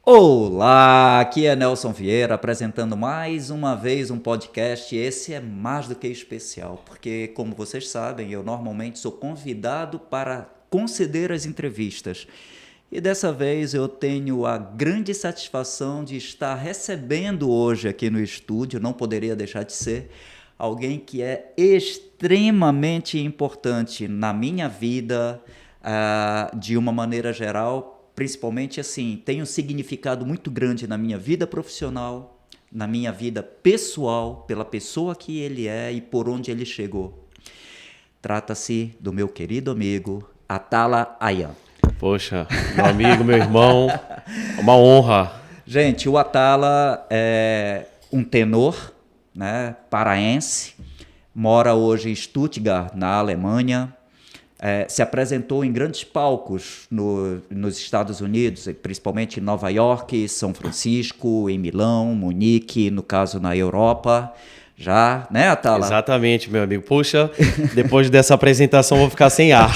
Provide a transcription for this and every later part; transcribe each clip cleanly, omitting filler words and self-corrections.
Olá, aqui é Nelson Vieira apresentando mais uma vez um podcast. Esse é mais do que especial, porque, como vocês sabem, eu normalmente sou convidado para conceder as entrevistas. E dessa vez eu tenho a grande satisfação de estar recebendo hoje aqui no estúdio, não poderia deixar de ser, alguém que é extremamente importante na minha vida, de uma maneira geral. Principalmente assim, tem um significado muito grande na minha vida profissional, na minha vida pessoal, pela pessoa que ele é e por onde ele chegou. Trata-se do meu querido amigo, Atala Ayan. Poxa, meu amigo, meu irmão, uma honra. Gente, o Atala é um tenor, né, paraense, mora hoje em Stuttgart, na Alemanha. Se apresentou em grandes palcos nos Estados Unidos, principalmente em Nova York, São Francisco, em Milão, Munique, no caso na Europa. Já, né, Atala? Exatamente, meu amigo. Puxa, depois dessa apresentação eu vou ficar sem ar.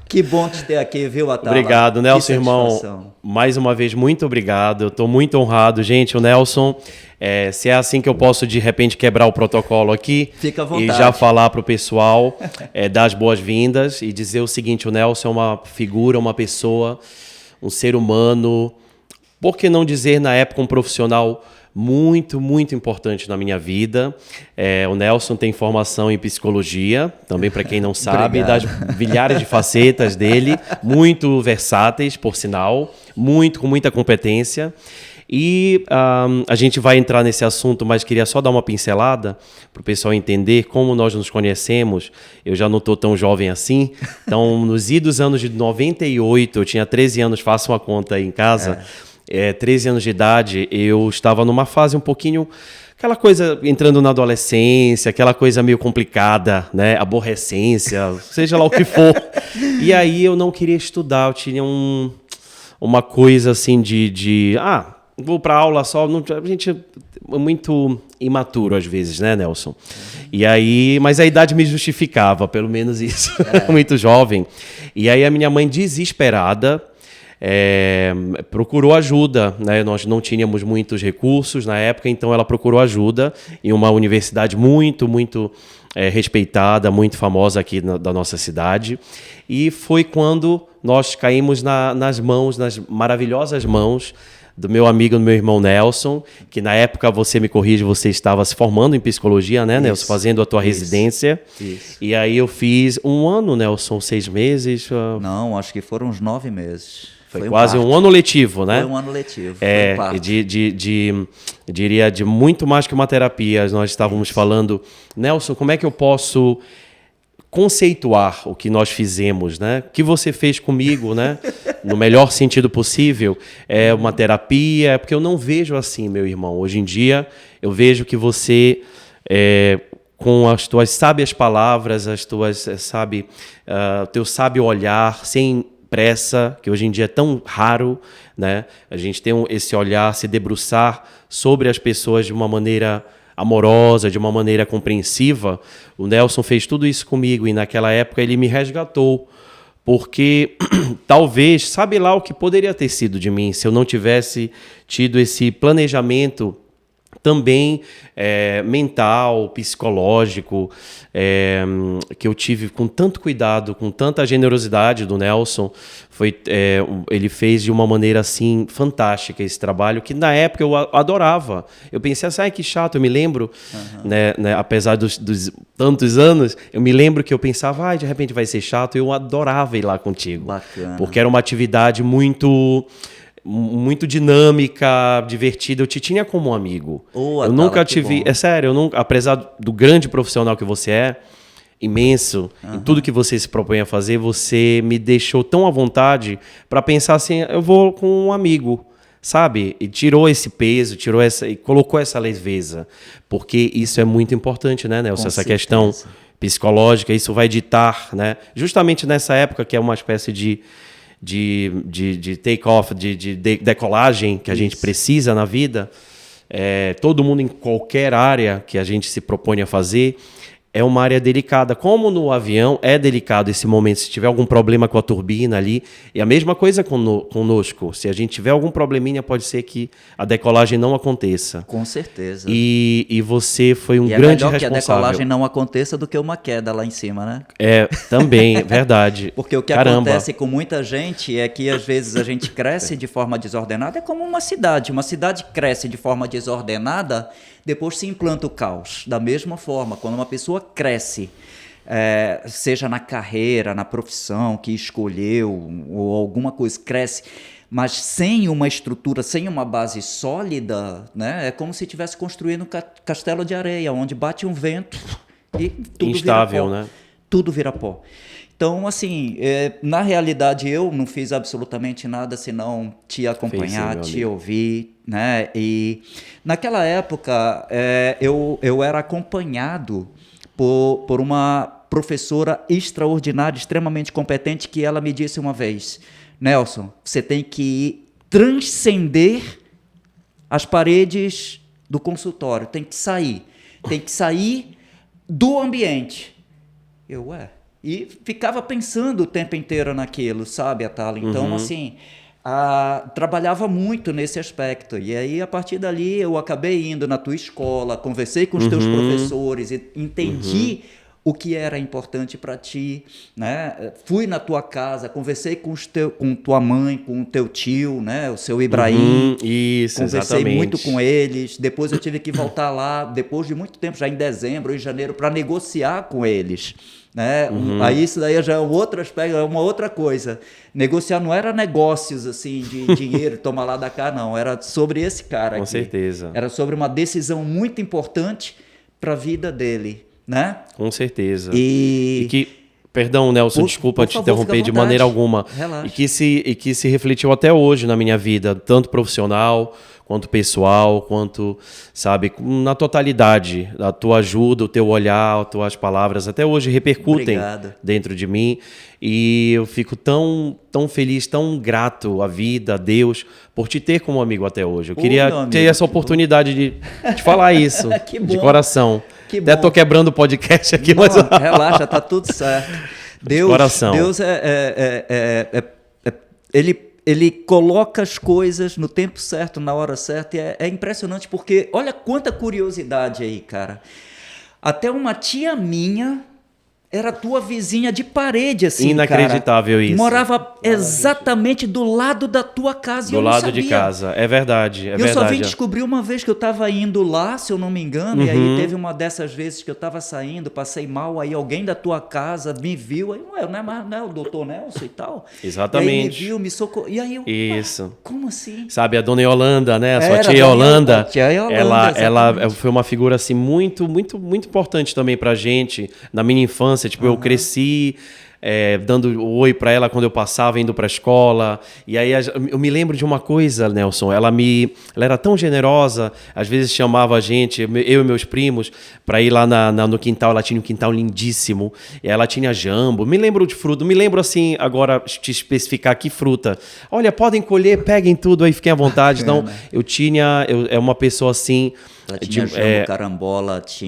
Que bom te ter aqui, viu, Atala? Obrigado, Nelson, irmão. Mais uma vez, muito obrigado. Eu estou muito honrado. Gente, o Nelson, se é assim que eu posso, de repente, quebrar o protocolo aqui. Fica à vontade. E já falar para o pessoal, dar as boas-vindas e dizer o seguinte, o Nelson é uma figura, uma pessoa, um ser humano, por que não dizer, na época, um profissional muito, muito importante na minha vida. O Nelson tem formação em psicologia, também para quem não sabe, das milhares de facetas dele, muito versáteis, por sinal, com muita competência. E a gente vai entrar nesse assunto, mas queria só dar uma pincelada para o pessoal entender como nós nos conhecemos. Eu já não estou tão jovem assim. Então, nos idos anos de 98, eu tinha 13 anos, faço uma conta aí em casa. 13 anos de idade, eu estava numa fase um pouquinho, aquela coisa entrando na adolescência, aquela coisa meio complicada, né? Aborrecência, seja lá o que for. E aí eu não queria estudar, eu tinha uma coisa assim vou para aula só. A gente é muito imaturo às vezes, né, Nelson? E aí, mas a idade me justificava, pelo menos isso, muito jovem. E aí a minha mãe, desesperada, procurou ajuda, né? Nós não tínhamos muitos recursos na época, então ela procurou ajuda em uma universidade muito, muito respeitada, muito famosa aqui da nossa cidade. E foi quando nós caímos nas maravilhosas mãos do meu amigo, do meu irmão Nelson, que na época, você me corrige, você estava se formando em psicologia, né, Nelson? Fazendo a tua residência. Isso. E aí eu fiz 1 ano, Nelson, 6 meses? Não, acho que foram uns 9 meses. Foi quase um ano letivo, né? Foi um ano letivo. Diria de muito mais que uma terapia. Nós estávamos falando, Nelson, como é que eu posso conceituar o que nós fizemos, né? O que você fez comigo, né? No melhor sentido possível, é uma terapia, porque eu não vejo assim, meu irmão. Hoje em dia, eu vejo que você, com as tuas sábias palavras, o teu sábio olhar, sem pressa, que hoje em dia é tão raro, né? A gente tem esse olhar, se debruçar sobre as pessoas de uma maneira amorosa, de uma maneira compreensiva. O Nelson fez tudo isso comigo e naquela época ele me resgatou, porque talvez, sabe lá o que poderia ter sido de mim se eu não tivesse tido esse planejamento também mental, psicológico, que eu tive com tanto cuidado, com tanta generosidade do Nelson. Ele fez de uma maneira assim fantástica esse trabalho, que na época eu adorava. Eu pensei assim, que chato, eu me lembro, né, apesar dos tantos anos, eu me lembro que eu pensava, de repente vai ser chato, eu adorava ir lá contigo. Bacana. Porque era uma atividade muito dinâmica, divertida. Eu te tinha como um amigo. Eu nunca te vi... É sério, apesar do grande profissional que você é, imenso, em tudo que você se propõe a fazer, você me deixou tão à vontade para pensar assim, eu vou com um amigo, sabe? E tirou esse peso, e colocou essa leveza. Porque isso é muito importante, né, Nelson? Essa questão psicológica, isso vai ditar, né? Justamente nessa época que é uma espécie de take-off, de decolagem que a gente precisa na vida, todo mundo em qualquer área que a gente se propõe a fazer, é uma área delicada. Como no avião é delicado esse momento, se tiver algum problema com a turbina ali, e a mesma coisa conosco. Se a gente tiver algum probleminha, pode ser que a decolagem não aconteça. Com certeza. E você foi um E grande é melhor que a responsável. decolagem não aconteça do que uma queda lá em cima, né? É, também, verdade. Porque o que Caramba. acontece com muita gente é que às vezes a gente cresce de forma desordenada, é como uma cidade. Uma cidade cresce de forma desordenada, depois se implanta o caos. Da mesma forma, quando uma pessoa cresce, seja na carreira, na profissão que escolheu, ou alguma coisa, cresce, mas sem uma estrutura, sem uma base sólida, né? É como se estivesse construindo um castelo de areia, onde bate um vento e tudo Instável, vira pó. né? Tudo vira pó. Então, assim, na realidade eu não fiz absolutamente nada senão te acompanhar, Fez sim, meu te amigo. ouvir, né? E naquela época eu era acompanhado por uma professora extraordinária, extremamente competente, que ela me disse uma vez: Nelson, você tem que transcender as paredes do consultório, tem que sair do ambiente. E ficava pensando o tempo inteiro naquilo, sabe, Atala? Então, assim, trabalhava muito nesse aspecto. E aí, a partir dali, eu acabei indo na tua escola, conversei com os teus professores, e entendi o que era importante para ti, né? Fui na tua casa, conversei com tua mãe, com o teu tio, né? O seu Ibrahim. Isso, Conversei exatamente. muito com eles. Depois eu tive que voltar lá, depois de muito tempo, já em dezembro, em janeiro, para negociar com eles, né? Aí isso daí já é um outro aspecto, é uma outra coisa. Negociar não era negócios assim de dinheiro, toma lá da cá, não. Era sobre esse cara Com aqui. certeza. Era sobre uma decisão muito importante para a vida dele, né? Com certeza. E que, perdão, Nelson, desculpa por te favor, interromper fica à de vontade. maneira alguma. Relaxa. E que se refletiu até hoje na minha vida, tanto profissional, quanto pessoal, quanto, sabe, na totalidade. A tua ajuda, o teu olhar, as tuas palavras, até hoje repercutem Obrigado. dentro de mim. E eu fico tão feliz, tão grato à vida, a Deus, por te ter como amigo até hoje. Eu Ô, queria meu amigo, ter essa que oportunidade de falar isso, Que de bom. coração. Que Até bom. tô quebrando o podcast aqui, Não, mas... relaxa, tá tudo certo. coração. Deus ele coloca as coisas no tempo certo, na hora certa, e é impressionante porque olha quanta curiosidade aí, cara. Até uma tia minha era tua vizinha de parede, assim, Inacreditável cara. isso. Morava exatamente do lado da tua casa e Do eu não lado sabia. de casa. É verdade, é Eu verdade. só vim descobrir uma vez que eu estava indo lá, se eu não me engano, e aí teve uma dessas vezes que eu estava saindo, passei mal, aí alguém da tua casa me viu, aí não é o doutor Nelson e tal? Exatamente. E aí me viu, me socorreu, e aí eu, Isso. como assim? Sabe, a dona Yolanda, né? A sua Era, tia a dona Yolanda. Yolanda, tia Yolanda, ela exatamente. foi uma figura, assim, muito importante também pra gente. Na minha infância, tipo, eu cresci dando oi pra ela quando eu passava, indo pra escola. E aí eu me lembro de uma coisa, Nelson. Ela era tão generosa, às vezes chamava a gente, eu e meus primos, pra ir lá no quintal. Ela tinha um quintal lindíssimo. E ela tinha jambo. Me lembro de fruta. Me lembro, assim, agora te especificar que fruta. Olha, podem colher, peguem tudo aí, fiquem à vontade. Então, é uma pessoa assim. Ela tinha jambo, carambola, tinha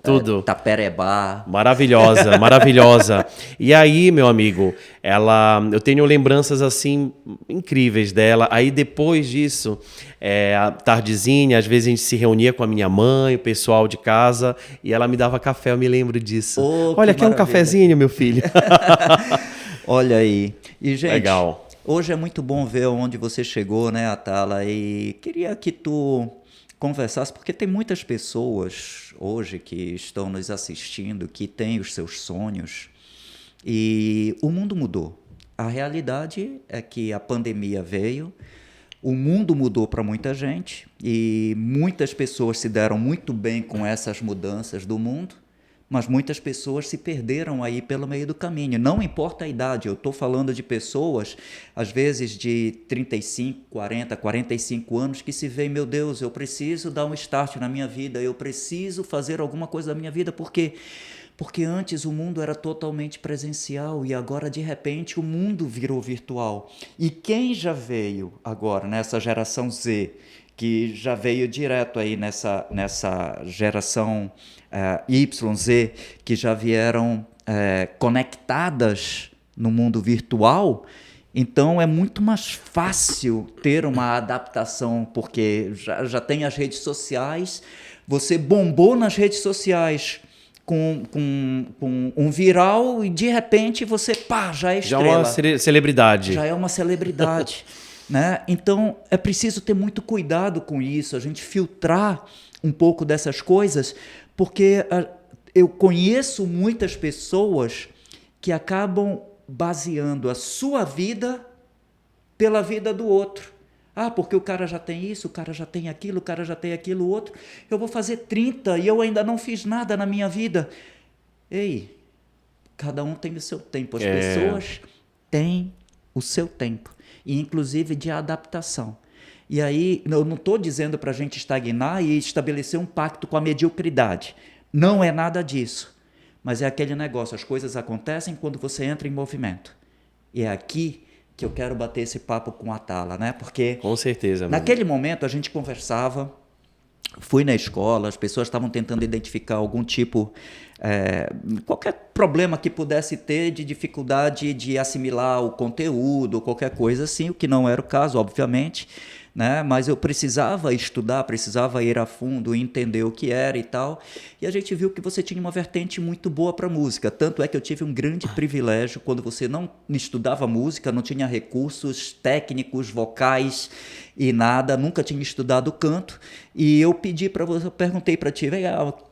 tudo. taperebá. Maravilhosa, maravilhosa. E aí, meu amigo, eu tenho lembranças assim incríveis dela. Aí depois disso, à tardezinha, às vezes a gente se reunia com a minha mãe, o pessoal de casa, e ela me dava café, eu me lembro disso. Oh, Olha, que quer um maravilha. cafezinho, meu filho? Olha aí. E, gente, Legal. Hoje é muito bom ver onde você chegou, né, Atala? E queria que tu conversasse, porque tem muitas pessoas hoje que estão nos assistindo, que têm os seus sonhos, e o mundo mudou. A realidade é que a pandemia veio, o mundo mudou para muita gente, e muitas pessoas se deram muito bem com essas mudanças do mundo, mas muitas pessoas se perderam aí pelo meio do caminho. Não importa a idade, eu estou falando de pessoas, às vezes de 35, 40, 45 anos, que se veem, meu Deus, eu preciso dar um start na minha vida, eu preciso fazer alguma coisa da minha vida, porque antes o mundo era totalmente presencial e agora, de repente, o mundo virou virtual. E quem já veio agora, nessa geração Z, que já veio direto aí nessa geração Y, Z, que já vieram conectadas no mundo virtual. Então é muito mais fácil ter uma adaptação, porque já tem as redes sociais, você bombou nas redes sociais com um viral e de repente você, já é estrela. Já é uma celebridade. Já é uma celebridade. Né? Então é preciso ter muito cuidado com isso, a gente filtrar um pouco dessas coisas, porque eu conheço muitas pessoas que acabam baseando a sua vida pela vida do outro. Porque o cara já tem isso, o cara já tem aquilo, o cara já tem aquilo outro. Eu vou fazer 30 e eu ainda não fiz nada na minha vida. Ei, cada um tem o seu tempo. As pessoas têm o seu tempo, e inclusive de adaptação. E aí, eu não estou dizendo para a gente estagnar e estabelecer um pacto com a mediocridade. Não é nada disso. Mas é aquele negócio, as coisas acontecem quando você entra em movimento. E é aqui que eu quero bater esse papo com a Atala, né? Porque com certeza, naquele momento a gente conversava, fui na escola, as pessoas estavam tentando identificar algum tipo, qualquer problema que pudesse ter de dificuldade de assimilar o conteúdo, qualquer coisa assim, o que não era o caso, obviamente. Né? Mas eu precisava estudar, precisava ir a fundo, entender o que era e tal, e a gente viu que você tinha uma vertente muito boa para música, tanto é que eu tive um grande privilégio quando você não estudava música, não tinha recursos técnicos, vocais e nada, nunca tinha estudado canto, e eu pedi para você, eu perguntei para ti,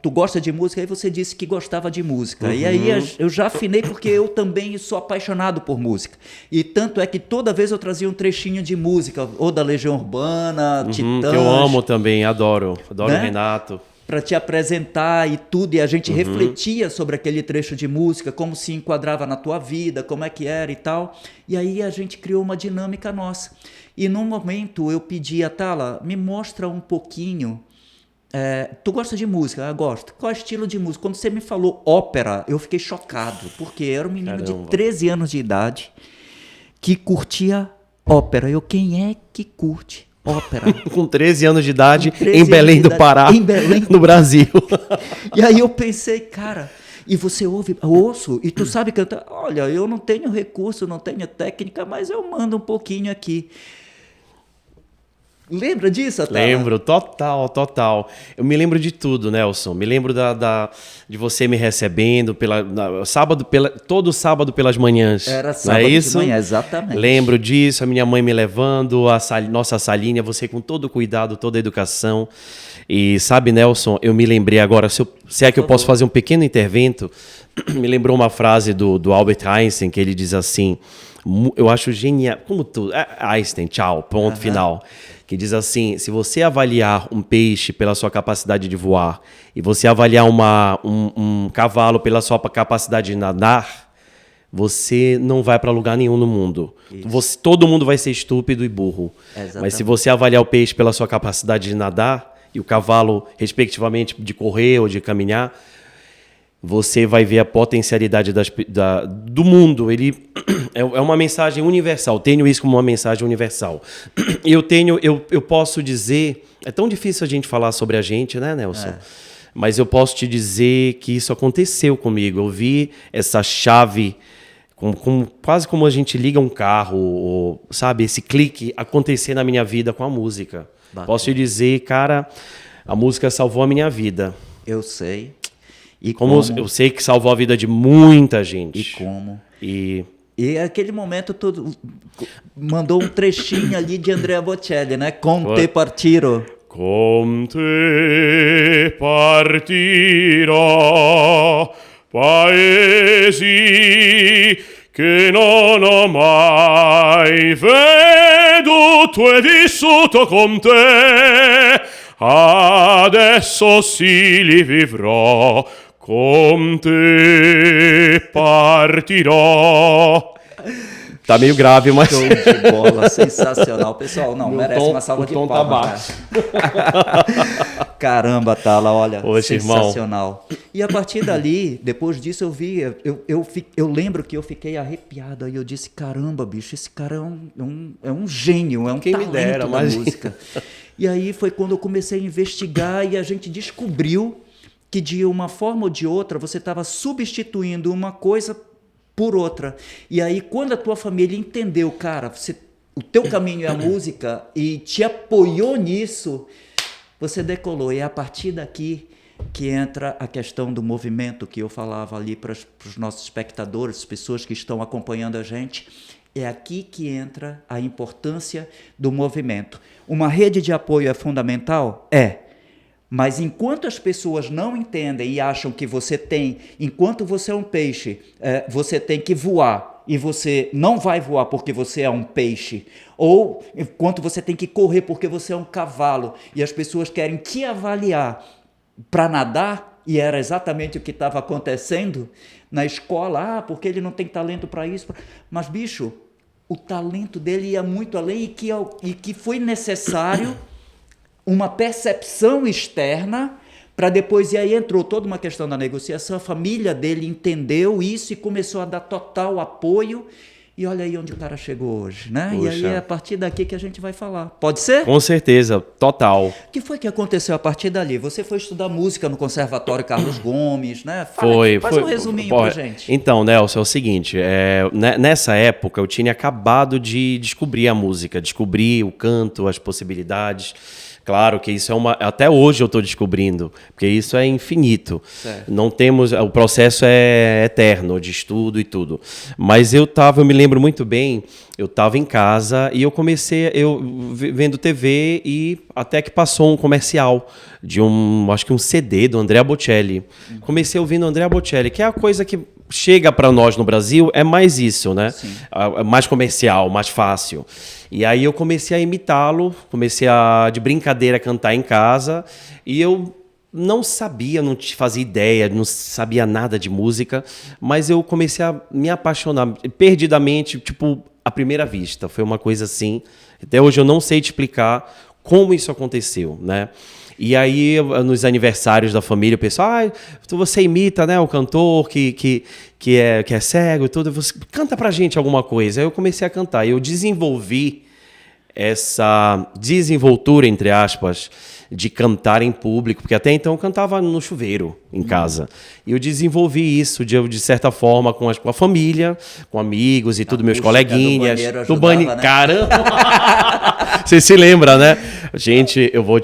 tu gosta de música? Aí você disse que gostava de música, e aí eu já afinei porque eu também sou apaixonado por música, e tanto é que toda vez eu trazia um trechinho de música, ou da Legião Urbana, Titãs. Que eu amo também, adoro né? o Renato. Para te apresentar e tudo, e a gente refletia sobre aquele trecho de música, como se enquadrava na tua vida, como é que era e tal. E aí a gente criou uma dinâmica nossa. E num momento eu pedi a Tala, me mostra um pouquinho. Tu gosta de música? Eu gosto. Qual é o estilo de música? Quando você me falou ópera, eu fiquei chocado, porque era um menino de 13 anos de idade que curtia ópera. Quem é que curte ópera? Com 13 anos de idade, em Belém do Pará, no Brasil. E aí eu pensei, cara, e você ouço, e tu sabe cantar. Olha, eu não tenho recurso, não tenho técnica, mas eu mando um pouquinho aqui. Lembra disso, Atala? Lembro, total. Eu me lembro de tudo, Nelson. Me lembro de você me recebendo todo sábado pelas manhãs. Era sábado de manhã, exatamente. Lembro disso, a minha mãe me levando, nossa salinha, você com todo cuidado, toda a educação. E sabe, Nelson, eu me lembrei agora, se é que eu posso fazer um pequeno intervento, me lembrou uma frase do Albert Einstein, que ele diz assim, eu acho genial, como tu, Einstein, tchau, ponto final. Que diz assim, se você avaliar um peixe pela sua capacidade de voar e você avaliar um cavalo pela sua capacidade de nadar, você não vai para lugar nenhum no mundo. Todo mundo vai ser estúpido e burro. Exatamente. Mas se você avaliar o peixe pela sua capacidade de nadar e o cavalo, respectivamente, de correr ou de caminhar, você vai ver a potencialidade do mundo. Ele é uma mensagem universal. Tenho isso como uma mensagem universal. Eu posso dizer... É tão difícil a gente falar sobre a gente, né, Nelson? Mas eu posso te dizer que isso aconteceu comigo. Eu vi essa chave, quase como a gente liga um carro, sabe? Esse clique acontecer na minha vida com a música. Bacana. Posso te dizer, cara, a música salvou a minha vida. Eu sei. E como eu sei que salvou a vida de muita gente. E como? E aquele momento tu mandou um trechinho ali de Andrea Bocelli, né? Con te partiro. Con te partirò, paesi che non ho mai veduto e vissuto con te. Adesso sì li vivrò, con te partirò. Tá meio grave, mas... Show de bola, sensacional. Pessoal, merece uma salva de palmas. Tá baixo. Caramba, Tala, olha, sensacional. Irmão. E a partir dali, depois disso eu lembro que eu fiquei arrepiado. Aí eu disse, caramba, bicho, esse cara é um gênio, é um talento da música. E aí foi quando eu comecei a investigar e a gente descobriu que de uma forma ou de outra você estava substituindo uma coisa por outra. E aí quando a tua família entendeu, cara, o teu caminho é a música e te apoiou nisso, você decolou. E é a partir daqui que entra a questão do movimento que eu falava ali para os nossos espectadores, as pessoas que estão acompanhando a gente. É aqui que entra a importância do movimento. Uma rede de apoio é fundamental? É. Mas enquanto as pessoas não entendem e acham que você tem, enquanto você é um peixe, você tem que voar e você não vai voar porque você é um peixe, ou enquanto você tem que correr porque você é um cavalo e as pessoas querem te avaliar para nadar, e era exatamente o que estava acontecendo na escola, porque ele não tem talento para isso. Mas, bicho, o talento dele ia muito além e que foi necessário uma percepção externa para depois, e aí entrou toda uma questão da negociação, a família dele entendeu isso e começou a dar total apoio, e olha aí onde o cara chegou hoje, né? Puxa. E aí é a partir daqui que a gente vai falar. Pode ser? Com certeza, total. O que foi que aconteceu a partir dali? Você foi estudar música no Conservatório Carlos Gomes, né? Faz um resuminho pra gente. Então, Nelson, é o seguinte, nessa época eu tinha acabado de descobrir a música, descobrir o canto, as possibilidades. Claro que isso até hoje eu estou descobrindo, porque isso é infinito. Certo. Não temos, o processo é eterno de estudo e tudo. Mas eu me lembro muito bem, eu estava em casa e eu comecei vendo TV e até que passou um comercial de acho que um CD do Andrea Bocelli. Comecei ouvindo Andrea Bocelli, que é a coisa que chega para nós no Brasil, é mais isso, né? Mais comercial, mais fácil. E aí eu comecei a imitá-lo, comecei de brincadeira a cantar em casa, e eu não sabia, não fazia ideia, não sabia nada de música, mas eu comecei a me apaixonar perdidamente, tipo, à primeira vista. Foi uma coisa assim, até hoje eu não sei te explicar como isso aconteceu, né? E aí, nos aniversários da família, o pessoal, você imita, né, o cantor que é cego e tudo, você canta pra gente alguma coisa. Aí eu comecei a cantar. E eu desenvolvi essa desenvoltura, entre aspas, de cantar em público, porque até então eu cantava no chuveiro, em casa. E eu desenvolvi isso, de certa forma, com a família, com amigos e tudo, meus coleguinhas. Do banheiro, né? Caramba! Você se lembra, né? Gente, eu vou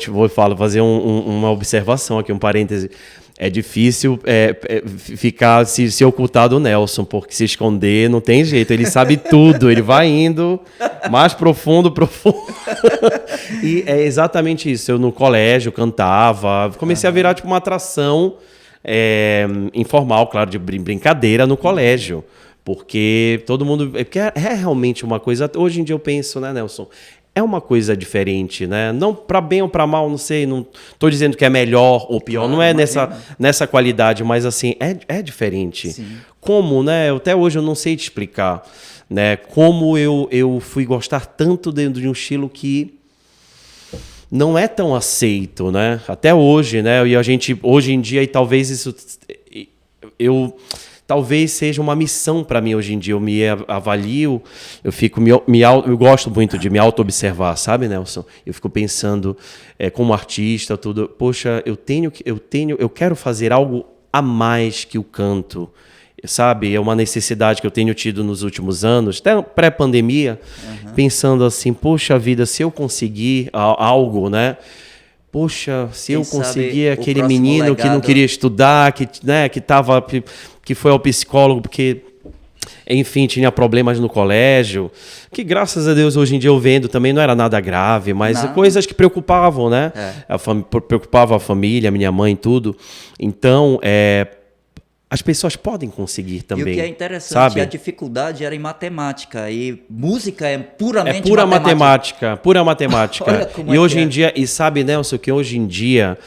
fazer uma observação aqui, um parêntese. É difícil ficar se ocultar do Nelson, porque se esconder não tem jeito. Ele sabe tudo, ele vai indo mais profundo. E é exatamente isso. Eu no colégio cantava, comecei a virar tipo uma atração informal, claro, de brincadeira no colégio. Porque todo mundo... Porque é realmente uma coisa... Hoje em dia eu penso, né, Nelson? É uma coisa diferente, né? Não para bem ou para mal, não sei. Não estou dizendo que é melhor ou pior. Não é nessa qualidade, mas assim, é diferente. Sim. Como, né? Até hoje eu não sei te explicar, né? Como eu fui gostar tanto dentro de um estilo que não é tão aceito, né? Até hoje, né? E a gente, hoje em dia, e talvez isso... Talvez seja uma missão para mim hoje em dia. Eu me avalio, eu gosto muito de me auto-observar, sabe, Nelson? Eu fico pensando como artista, tudo. Poxa, eu quero fazer algo a mais que o canto, sabe? É uma necessidade que eu tenho tido nos últimos anos, até pré-pandemia, pensando assim, poxa vida, se eu conseguir algo, né? Poxa, se eu conseguir aquele menino legado que não queria estudar, que foi ao psicólogo porque, enfim, tinha problemas no colégio, que graças a Deus hoje em dia eu vendo também não era nada grave, mas coisas que preocupavam, né? Preocupava a família, minha mãe, tudo. Então, as pessoas podem conseguir também. E o que é interessante, sabe? A dificuldade era em matemática, e música é puramente pura matemática. Pura matemática. Olha como e hoje em dia, e sabe, Nelson, que hoje em dia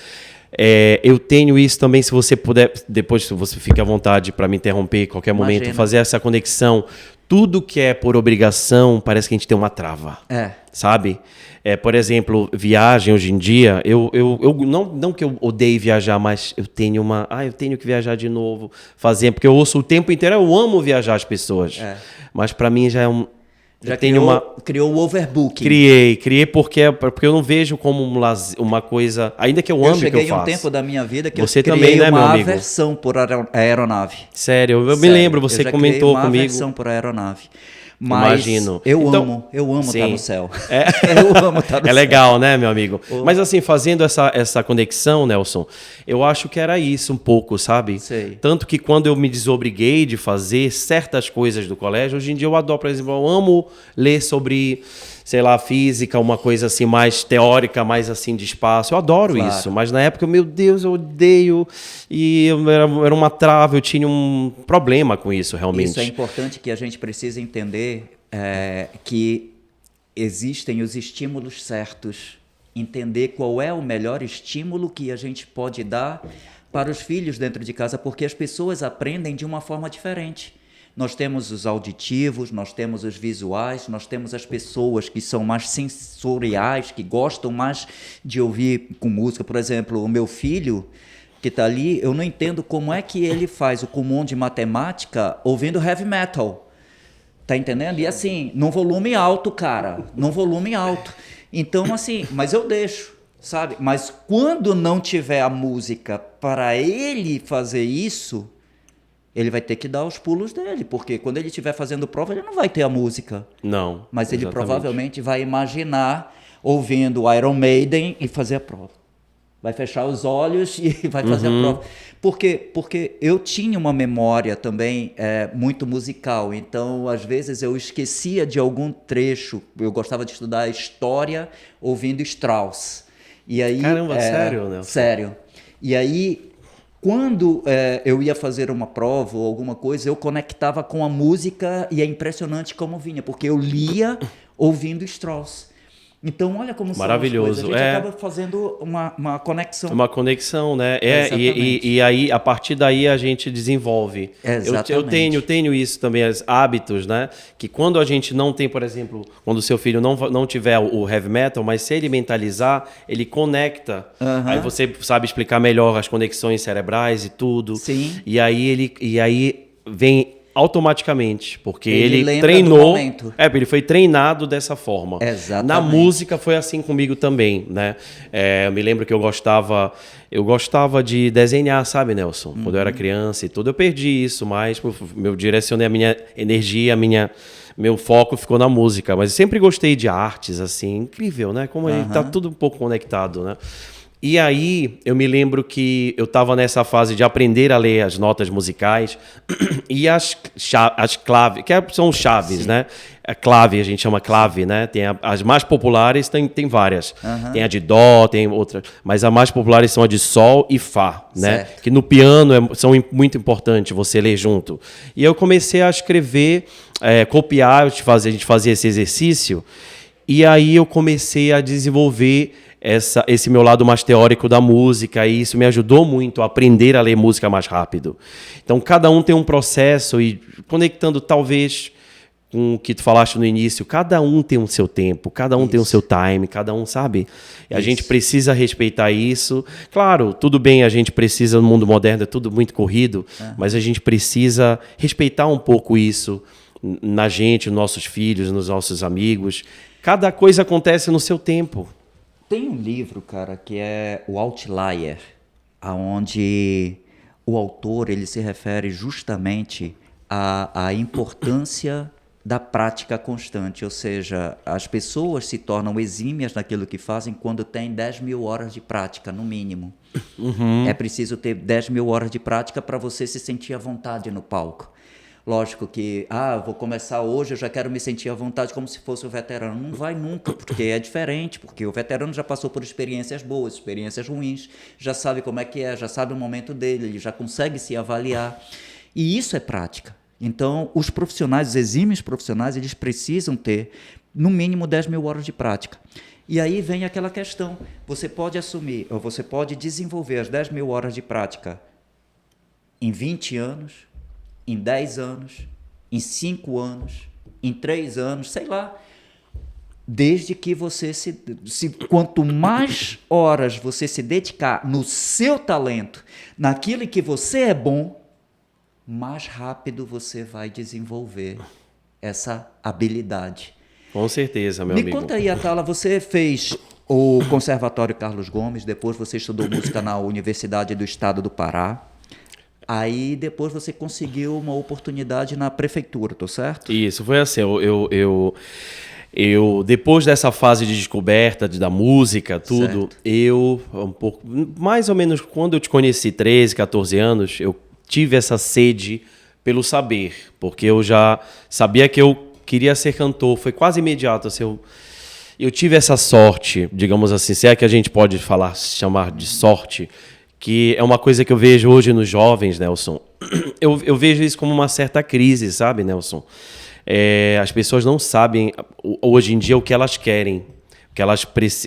eu tenho isso também, se você puder, depois você fique à vontade para me interromper em qualquer momento, fazer essa conexão. Tudo que é por obrigação, parece que a gente tem uma trava, sabe? Por exemplo, viagem hoje em dia, eu não que eu odeie viajar, mas eu tenho eu tenho que viajar de novo, porque eu ouço o tempo inteiro, eu amo viajar as pessoas, mas para mim já é Já criou o overbooking. Criei porque eu não vejo como uma coisa, ainda que eu ame o que eu faço. Eu cheguei um tempo da minha vida que você eu criei também, né, uma meu amigo? aversão por aeronave. Sério, eu me lembro, você comentou comigo. Uma aversão por aeronave. Mas imagino. Eu amo estar no céu. Eu amo estar no céu. É legal, né, meu amigo? Mas assim, fazendo essa conexão, Nelson, eu acho que era isso um pouco, sabe? Sei. Tanto que quando eu me desobriguei de fazer certas coisas do colégio, hoje em dia eu adoro, por exemplo, eu amo ler sobre, sei lá, física, uma coisa assim mais teórica, mais assim de espaço. Eu adoro isso, mas na época, meu Deus, eu odeio e era uma trava, eu tinha um problema com isso, realmente. Isso é importante que a gente precisa entender que existem os estímulos certos, entender qual é o melhor estímulo que a gente pode dar para os filhos dentro de casa, porque as pessoas aprendem de uma forma diferente. Nós temos os auditivos, nós temos os visuais, nós temos as pessoas que são mais sensoriais, que gostam mais de ouvir com música. Por exemplo, o meu filho, que está ali, eu não entendo como é que ele faz o comum de matemática ouvindo heavy metal. Tá entendendo? E assim, num volume alto, cara, num volume alto. Então, assim, mas eu deixo, sabe? Mas quando não tiver a música para ele fazer isso, ele vai ter que dar os pulos dele, porque quando ele estiver fazendo prova, ele não vai ter a música. Não. Mas ele provavelmente vai imaginar ouvindo Iron Maiden e fazer a prova. Vai fechar os olhos e vai fazer a prova. Por quê? Porque eu tinha uma memória também muito musical, então às vezes eu esquecia de algum trecho. Eu gostava de estudar história ouvindo Strauss. E aí, caramba, sério, né? Sério. E aí, quando eu ia fazer uma prova ou alguma coisa, eu conectava com a música e é impressionante como vinha, porque eu lia ouvindo Strauss. Então, olha como são maravilhoso. As coisas. A gente acaba fazendo uma conexão. Uma conexão, né? E aí, a partir daí, a gente desenvolve. Exatamente. Eu tenho isso também, os hábitos, né? Que quando a gente não tem, por exemplo, quando o seu filho não tiver o heavy metal, mas se ele mentalizar, ele conecta. Aí você sabe explicar melhor as conexões cerebrais e tudo. Sim. E aí vem automaticamente, porque ele treinou, ele foi treinado dessa forma. Exatamente. Na música foi assim comigo também, né? Eu me lembro que eu gostava de desenhar, sabe, Nelson? Quando eu era criança e tudo, eu perdi isso, mas eu direcionei a minha energia, meu foco ficou na música, mas eu sempre gostei de artes, assim, incrível, né? Como tá tudo um pouco conectado, né? E aí, eu me lembro que eu estava nessa fase de aprender a ler as notas musicais e as claves, que são chaves, né? A clave, a gente chama clave, né? Tem as mais populares, tem várias. Tem a de dó, tem outras, mas as mais populares são a de sol e fá, né? Certo. Que no piano são muito importantes você ler junto. E eu comecei a escrever, copiar, a gente fazia esse exercício, e aí eu comecei a desenvolver esse meu lado mais teórico da música, e isso me ajudou muito a aprender a ler música mais rápido. Então, cada um tem um processo, e conectando talvez com o que tu falaste no início, cada um tem o seu tempo, cada um tem o seu time, cada um sabe. E a gente precisa respeitar isso. Claro, tudo bem, a gente precisa, no mundo moderno, é tudo muito corrido, mas a gente precisa respeitar um pouco isso na gente, nos nossos filhos, nos nossos amigos. Cada coisa acontece no seu tempo. Tem um livro, cara, que é o Outlier, onde o autor ele se refere justamente à importância da prática constante, ou seja, as pessoas se tornam exímias naquilo que fazem quando têm 10 mil horas de prática, no mínimo. É preciso ter 10 mil horas de prática para você se sentir à vontade no palco. Lógico que, vou começar hoje, eu já quero me sentir à vontade como se fosse o veterano. Não vai nunca, porque é diferente, porque o veterano já passou por experiências boas, experiências ruins, já sabe como é que é, já sabe o momento dele, ele já consegue se avaliar. E isso é prática. Então, os profissionais, os exímios profissionais, eles precisam ter, no mínimo, 10 mil horas de prática. E aí vem aquela questão, você pode assumir, ou você pode desenvolver as 10 mil horas de prática em 20 anos, em 10 anos, em 5 anos, em 3 anos, sei lá. Desde que você quanto mais horas você se dedicar no seu talento, naquilo em que você é bom, mais rápido você vai desenvolver essa habilidade. Com certeza, meu Me amigo. conta aí, Atala, você fez o Conservatório Carlos Gomes, depois você estudou música na Universidade do Estado do Pará. Aí depois você conseguiu uma oportunidade na prefeitura, tô certo? Isso, foi assim, eu depois dessa fase de descoberta da música, tudo, Certo. eu, um pouco, mais ou menos quando eu te conheci, 13, 14 anos, eu tive essa sede pelo saber, porque eu já sabia que eu queria ser cantor, foi quase imediato, assim, eu tive essa sorte, digamos assim, se é que a gente pode chamar de sorte, que é uma coisa que eu vejo hoje nos jovens, Nelson. Eu vejo isso como uma certa crise, sabe, Nelson? As pessoas não sabem, hoje em dia, o que elas querem,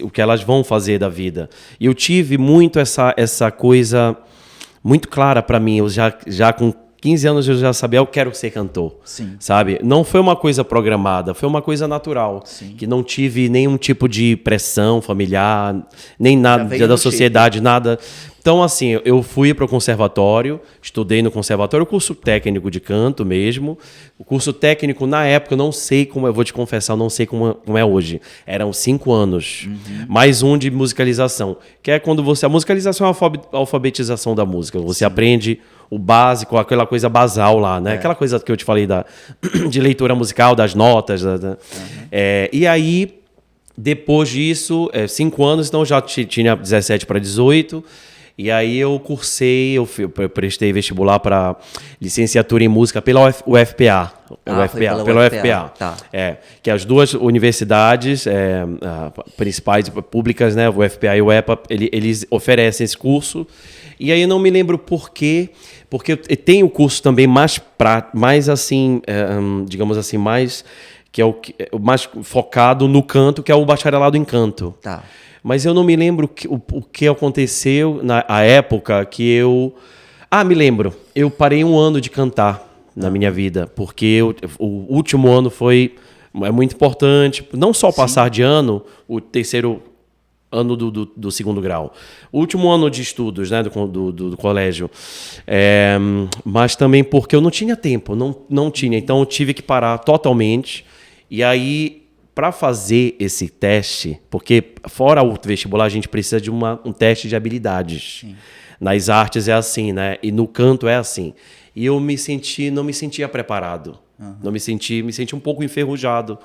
o que elas vão fazer da vida. E eu tive muito essa coisa muito clara para mim. Eu já com 15 anos eu já sabia, eu quero ser cantor. Sim. Sabe? Não foi uma coisa programada, foi uma coisa natural. Sim. Que não tive nenhum tipo de pressão familiar, nem Já nada veio da no sociedade, nada. Então, assim, eu fui para o conservatório, estudei no conservatório, o curso técnico de canto mesmo. O curso técnico, na época, eu não sei como, eu vou te confessar, eu não sei como é hoje. Eram 5 anos, mais um de musicalização. Que é quando a musicalização é a alfabetização da música. Você aprende o básico, aquela coisa basal lá, né? Aquela coisa que eu te falei de leitura musical, das notas. E aí, depois disso, 5 anos, então já tinha 17 para 18. E aí eu cursei, eu prestei vestibular para licenciatura em música pela UFPA. Pela UFPA. Tá. Que as duas universidades principais públicas, né, o UFPA e o EPA, eles oferecem esse curso. E aí eu não me lembro por quê, porque tem o curso também mais assim, digamos assim, mais que é o mais focado no canto, que é o bacharelado em canto. Tá. Mas eu não me lembro o que aconteceu na época que eu... me lembro. Eu parei 1 ano de cantar na minha vida, porque o último ano é muito importante. Não só passar de ano, o terceiro ano do segundo grau. O último ano de estudos, né, do colégio. Mas também porque eu não tinha tempo, não tinha. Então eu tive que parar totalmente. E aí... Para fazer esse teste, porque fora o vestibular a gente precisa de um teste de habilidades. Sim. Nas artes é assim, né? E no canto é assim. E eu não me sentia preparado. Não me senti um pouco enferrujado,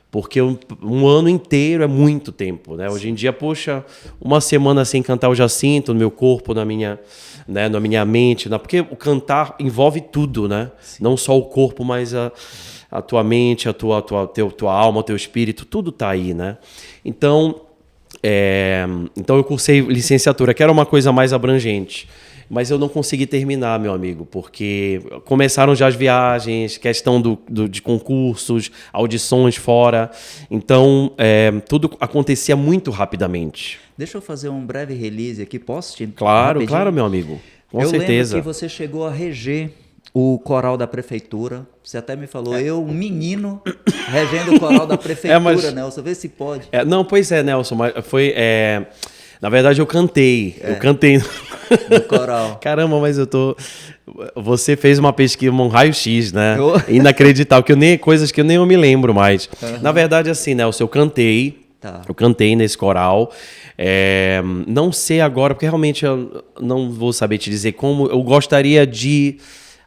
porque um ano inteiro é muito tempo, né? Hoje em dia, poxa, 1 semana sem cantar eu já sinto no meu corpo, na minha mente, porque o cantar envolve tudo, né? Sim. Não só o corpo, mas a tua mente, a tua alma, o teu espírito, tudo está aí, né? Então eu cursei licenciatura, que era uma coisa mais abrangente. Mas eu não consegui terminar, meu amigo, porque começaram já as viagens, questão de concursos, audições fora. Então, tudo acontecia muito rapidamente. Deixa eu fazer um breve release aqui, posso te... Claro, meu amigo. Com certeza. Eu lembro que você chegou a reger o coral da prefeitura. Você até me falou, um menino regendo o coral da prefeitura, Nelson, vê se pode. Não, pois é, Nelson, mas foi... Na verdade, eu cantei. Eu cantei no coral. Caramba, mas você fez uma pesquisa, um raio-x, né? Inacreditável, coisas que eu nem me lembro mais. Na verdade, assim, Nelson, eu cantei. Tá. Eu cantei nesse coral. Não sei agora, porque realmente eu não vou saber te dizer como. Eu gostaria de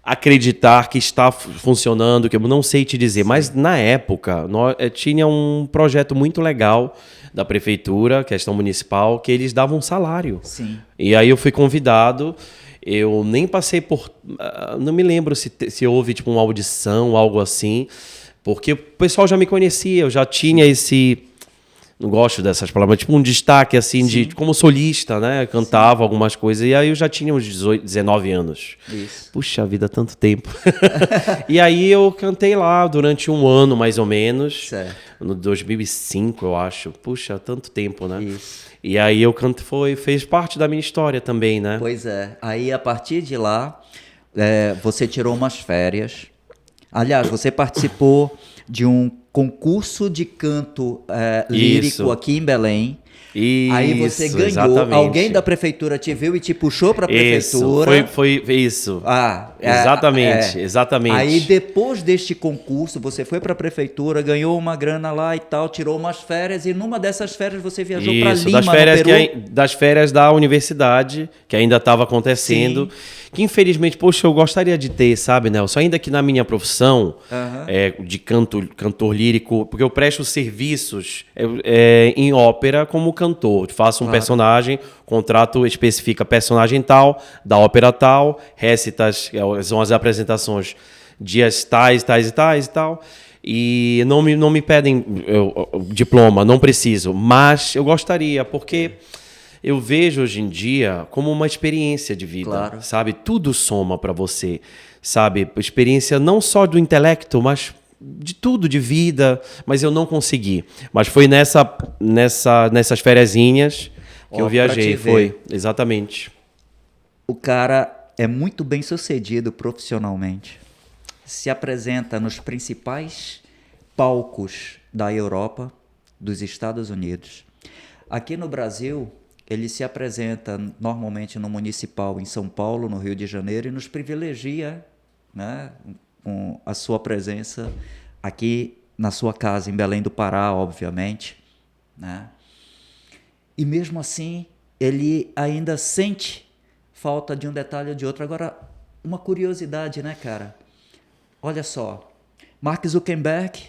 acreditar que está funcionando, que eu não sei te dizer. Sim. Mas na época, tinha um projeto muito legal da prefeitura, questão municipal, que eles davam um salário. Sim. E aí eu fui convidado, eu nem passei por... Não me lembro se houve tipo uma audição, algo assim, porque o pessoal já me conhecia, eu já tinha esse... Não gosto dessas palavras, tipo um destaque assim de como solista, né? Cantava algumas coisas, e aí eu já tinha uns 18, 19 anos. Isso. Puxa vida, tanto tempo. E aí eu cantei lá durante 1 ano, mais ou menos. Certo. No 2005, eu acho. Puxa, tanto tempo, né? Isso. E aí eu fez parte da minha história também, né? Pois é. Aí a partir de lá, você tirou umas férias. Aliás, você participou de um concurso de canto lírico aqui em Belém. Aí você Isso, ganhou, exatamente. alguém da prefeitura te viu e te puxou para a prefeitura. Isso, foi isso. Ah, Exatamente, exatamente. Aí depois deste concurso, você foi para a prefeitura, ganhou uma grana lá e tal, tirou umas férias e numa dessas férias você viajou para Lima, das férias no Peru. das férias da universidade, que ainda estava acontecendo. Sim. Que infelizmente, poxa, eu gostaria de ter, sabe, Nelson? Ainda que na minha profissão de cantor lírico, porque eu presto serviços em ópera como cantor. Faço um personagem, contrato especifica personagem tal, da ópera tal, récitas, são as apresentações dias tais, tais e tais e tal. E não me pedem diploma, não preciso, mas eu gostaria, porque eu vejo hoje em dia como uma experiência de vida, Claro. sabe? Tudo soma para você, sabe? Experiência não só do intelecto, mas de tudo, de vida, mas eu não consegui. Mas foi nessas fériasinhas que eu viajei, pra te ver. foi, exatamente. O cara é muito bem sucedido profissionalmente. Se apresenta nos principais palcos da Europa, dos Estados Unidos. Aqui no Brasil, ele se apresenta normalmente no Municipal em São Paulo, no Rio de Janeiro, e nos privilegia, né, com a sua presença aqui na sua casa, em Belém do Pará, obviamente, né? E mesmo assim, ele ainda sente falta de um detalhe ou de outro. Agora, uma curiosidade, né, cara? Olha só, Mark Zuckerberg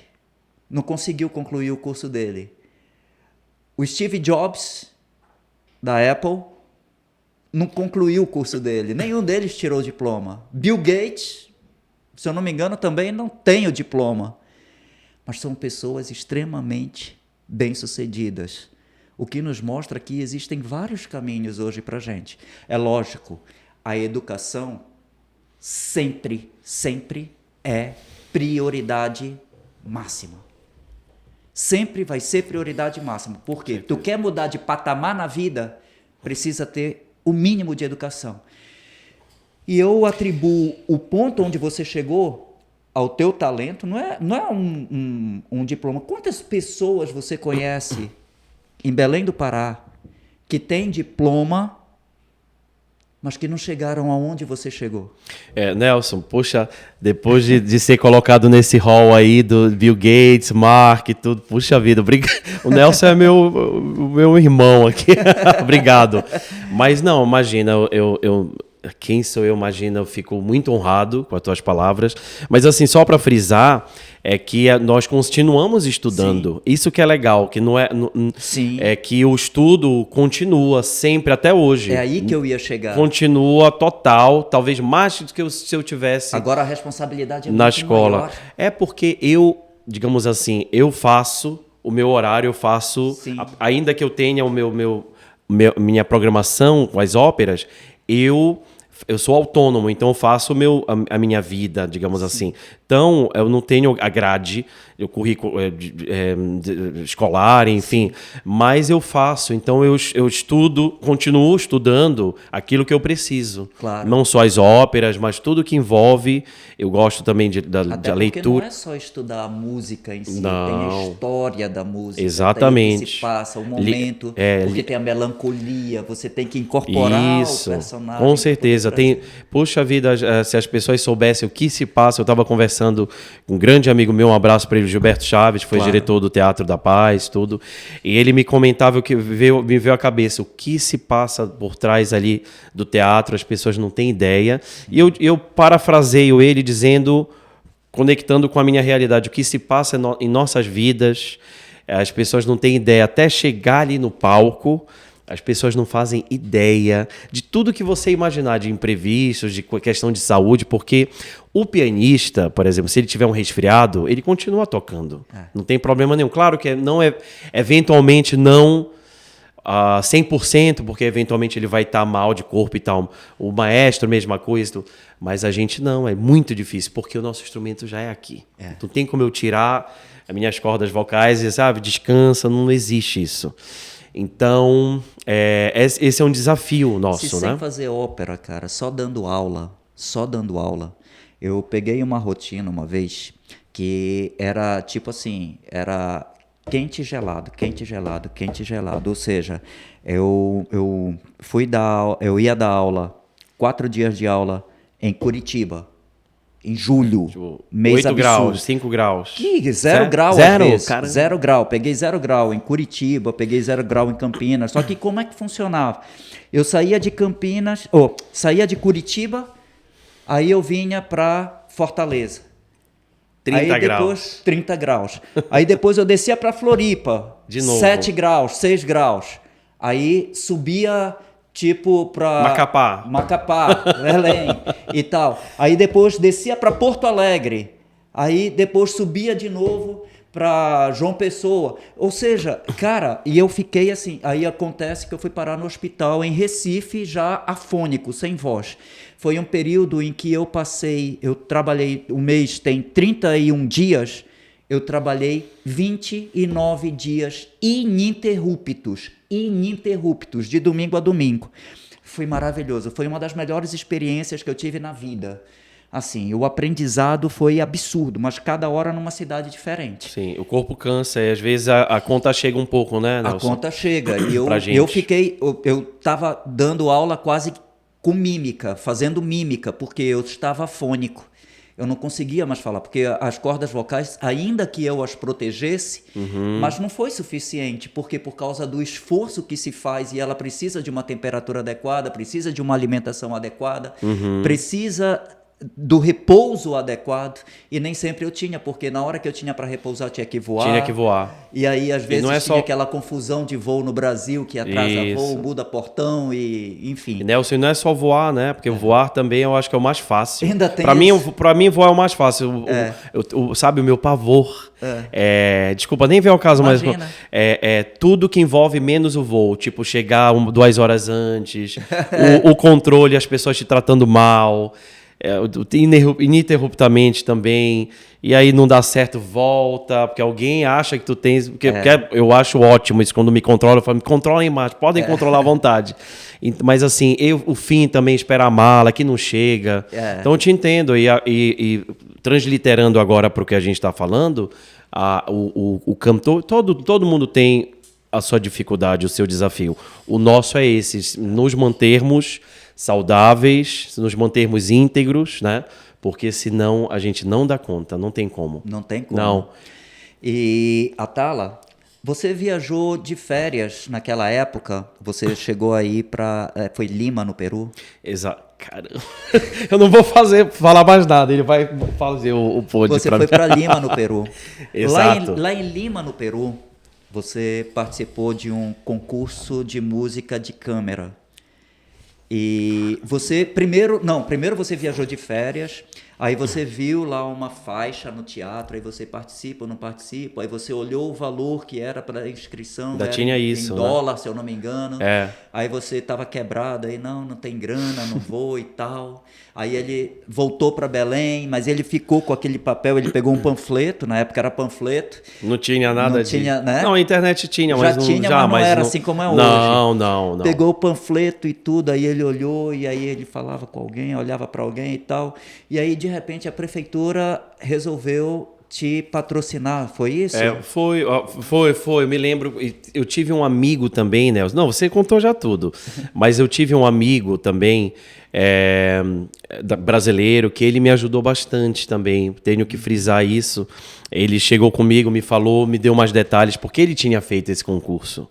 não conseguiu concluir o curso dele. O Steve Jobs, da Apple, não concluiu o curso dele. Nenhum deles tirou o diploma. Bill Gates, se eu não me engano, também não tem o diploma. Mas são pessoas extremamente bem-sucedidas. O que nos mostra que existem vários caminhos hoje para a gente. É lógico, a educação sempre é prioridade máxima. Sempre vai ser prioridade máxima. Por quê? Tu quer mudar de patamar na vida, precisa ter o mínimo de educação. E eu atribuo o ponto onde você chegou ao teu talento, não é um diploma. Quantas pessoas você conhece em Belém do Pará que tem diploma, mas que não chegaram aonde você chegou? Nelson, poxa, depois de ser colocado nesse hall aí do Bill Gates, Mark e tudo, puxa vida, o Nelson é meu irmão aqui, obrigado. Mas não, imagina, quem sou eu, imagina, eu fico muito honrado com as tuas palavras, mas assim, só para frisar, é que nós continuamos estudando. Sim. Isso que é legal, que não é... Sim. É que o estudo continua sempre, até hoje. É aí que eu ia chegar. Continua total, talvez mais do que se eu tivesse... Agora a responsabilidade é na muito escola. maior. É porque eu, digamos assim, eu faço o meu horário, eu faço... Ainda que eu tenha minha programação com as óperas, eu sou autônomo, então eu faço a minha vida, digamos assim. Então, eu não tenho a grade, o currículo escolar, enfim, mas eu faço. Então, eu estudo, continuo estudando aquilo que eu preciso. Claro. Não só as óperas, mas tudo que envolve. Eu gosto também da leitura. Porque não é só estudar a música em si, Não. tem a história da música, Exatamente. tem o que se passa, o momento, porque tem a melancolia, você tem que incorporar o personagem. Com certeza. Puxa vida, se as pessoas soubessem o que se passa, eu estava conversando com um grande amigo meu, um abraço para ele, Gilberto Chaves, que foi diretor do Teatro da Paz, tudo, e ele me comentava o que me veio à cabeça, o que se passa por trás ali do teatro, as pessoas não têm ideia, e eu parafraseio ele dizendo, conectando com a minha realidade, o que se passa em nossas vidas, as pessoas não têm ideia, até chegar ali no palco, as pessoas não fazem ideia de tudo que você imaginar, de imprevistos, de questão de saúde, porque o pianista, por exemplo, se ele tiver um resfriado, ele continua tocando. Não tem problema nenhum. Claro que eventualmente não 100%, porque eventualmente ele vai estar mal de corpo e tal. O maestro, mesma coisa. Mas a gente não, é muito difícil, porque o nosso instrumento já é aqui. Não tem como eu tirar as minhas cordas vocais e, sabe, descansa, não existe isso. Então, esse é um desafio nosso, né? Sem fazer ópera, cara, só dando aula. Eu peguei uma rotina uma vez que era tipo assim, era quente e gelado, quente e gelado, quente e gelado. Ou seja, eu ia dar aula, 4 dias de aula em Curitiba, em julho, Tipo, mês 8 absurdo. graus, 5 graus. Que 0 grau Zero? às vezes. Caramba. 0 grau. Peguei 0 grau em Curitiba, peguei 0 grau em Campinas. Só que como é que funcionava? Eu saía de Campinas, saía de Curitiba, aí eu vinha para Fortaleza. 30 aí depois, graus. 30 graus. Aí depois eu descia para Floripa. De novo. 7 graus, 6 graus. Aí subia tipo para Macapá, Belém e tal. Aí depois descia para Porto Alegre. Aí depois subia de novo para João Pessoa. Ou seja, cara, e eu fiquei assim. Aí acontece que eu fui parar no hospital em Recife, já afônico, sem voz. Foi um período em que eu trabalhei, o mês tem 31 dias, eu trabalhei 29 dias ininterruptos, de domingo a domingo. Foi maravilhoso, foi uma das melhores experiências que eu tive na vida. Assim, o aprendizado foi absurdo, mas cada hora numa cidade diferente. Sim, o corpo cansa e às vezes a conta chega um pouco, né, Nelson? A conta chega e Pra gente. eu estava dando aula quase com mímica, fazendo mímica, porque eu estava afônico. Eu não conseguia mais falar, porque as cordas vocais, ainda que eu as protegesse, mas não foi suficiente, porque por causa do esforço que se faz e ela precisa de uma temperatura adequada, precisa de uma alimentação adequada, precisa do repouso adequado, e nem sempre eu tinha, porque na hora que eu tinha para repousar eu tinha que voar. Tinha que voar. E aí às vezes não é tinha só... aquela confusão de voo no Brasil, que atrasa voo, muda portão e enfim. E, Nelson, não é só voar, né? Porque voar também eu acho que é o mais fácil. Ainda tem Pra mim voar é o mais fácil. Sabe, o meu pavor. Desculpa, nem ver o caso, Imagina. mas tudo que envolve menos o voo. Tipo, chegar 2 horas antes, o controle, as pessoas te tratando mal. Ininterruptamente também, e aí não dá certo, volta, porque alguém acha que tu tens, porque eu acho ótimo isso, quando me controlam, eu falo, me controlem mais, podem controlar à vontade, mas assim, o fim também, esperar a mala, que não chega, então eu te entendo, e transliterando agora para o que a gente está falando, o cantor, todo mundo tem a sua dificuldade, o seu desafio, o nosso é esse, nos mantermos saudáveis, nos mantermos íntegros, né? Porque senão a gente não dá conta, não tem como. Não tem como. Não. E, Atala, você viajou de férias naquela época? Você chegou aí para... foi Lima, no Peru? Exato. Caramba. Eu não vou falar mais nada, ele vai fazer o podcast. Você foi para Lima, no Peru. Exato. Lá em Lima, no Peru, você participou de um concurso de música de câmara. E você primeiro você viajou de férias, aí você viu lá uma faixa no teatro, aí você participa ou não participa, aí você olhou o valor que era para a inscrição, ainda tinha isso, em dólar, se eu não me engano. Aí você estava quebrado, aí não tem grana, não vou e tal. Aí ele voltou para Belém, mas ele ficou com aquele papel, ele pegou um panfleto, na época era panfleto. Não tinha nada tinha, né? Não, a internet tinha, mas não era assim como é hoje. Não. Pegou o panfleto e tudo, aí ele olhou e aí ele falava com alguém, olhava para alguém e tal. E aí, de repente, a prefeitura resolveu te patrocinar, foi isso? Foi, eu me lembro, eu tive um amigo também, Nelson, não, você contou já tudo, mas eu tive um amigo também, brasileiro, que ele me ajudou bastante também, tenho que frisar isso, ele chegou comigo, me falou, me deu mais detalhes, porque ele tinha feito esse concurso.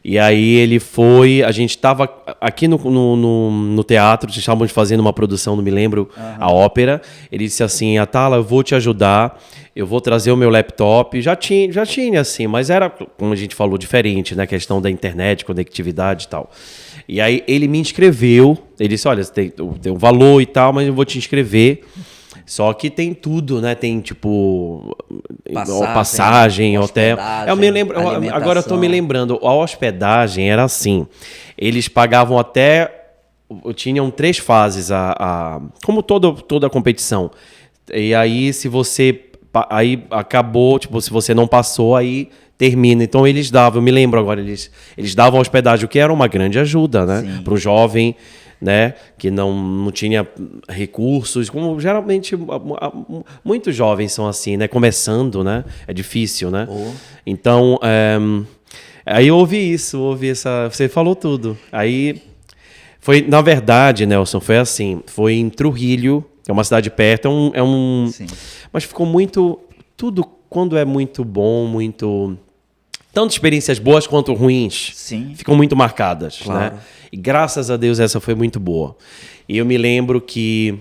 E aí ele foi, a gente estava aqui no teatro, estávamos fazendo uma produção, não me lembro, a ópera. Ele disse assim, Atala, eu vou te ajudar, eu vou trazer o meu laptop. Já tinha assim, mas era, como a gente falou, diferente, né? Questão da internet, conectividade e tal. E aí ele me inscreveu, ele disse, olha, tem um valor e tal, mas eu vou te inscrever. Só que tem tudo, né? Tem tipo passagem, hotel. Eu me lembro, agora eu tô me lembrando, a hospedagem era assim. Eles pagavam tinham 3 fases, como toda a competição. E aí se você acabou, tipo, se você não passou, aí termina. Então eles davam, eu me lembro agora, eles davam hospedagem, o que era uma grande ajuda, né? Para o jovem né? Que não tinha recursos, como geralmente muitos jovens são assim, né? Começando, né? É difícil, né? Então, aí eu ouvi essa... Você falou tudo. Aí, foi, na verdade, Nelson, foi assim, foi em Trujillo, que é uma cidade perto, Sim. mas ficou muito... Tudo, quando é muito bom, muito... Tanto experiências boas quanto ruins, Sim. ficam muito marcadas, Claro. né? E graças a Deus essa foi muito boa. E eu me lembro que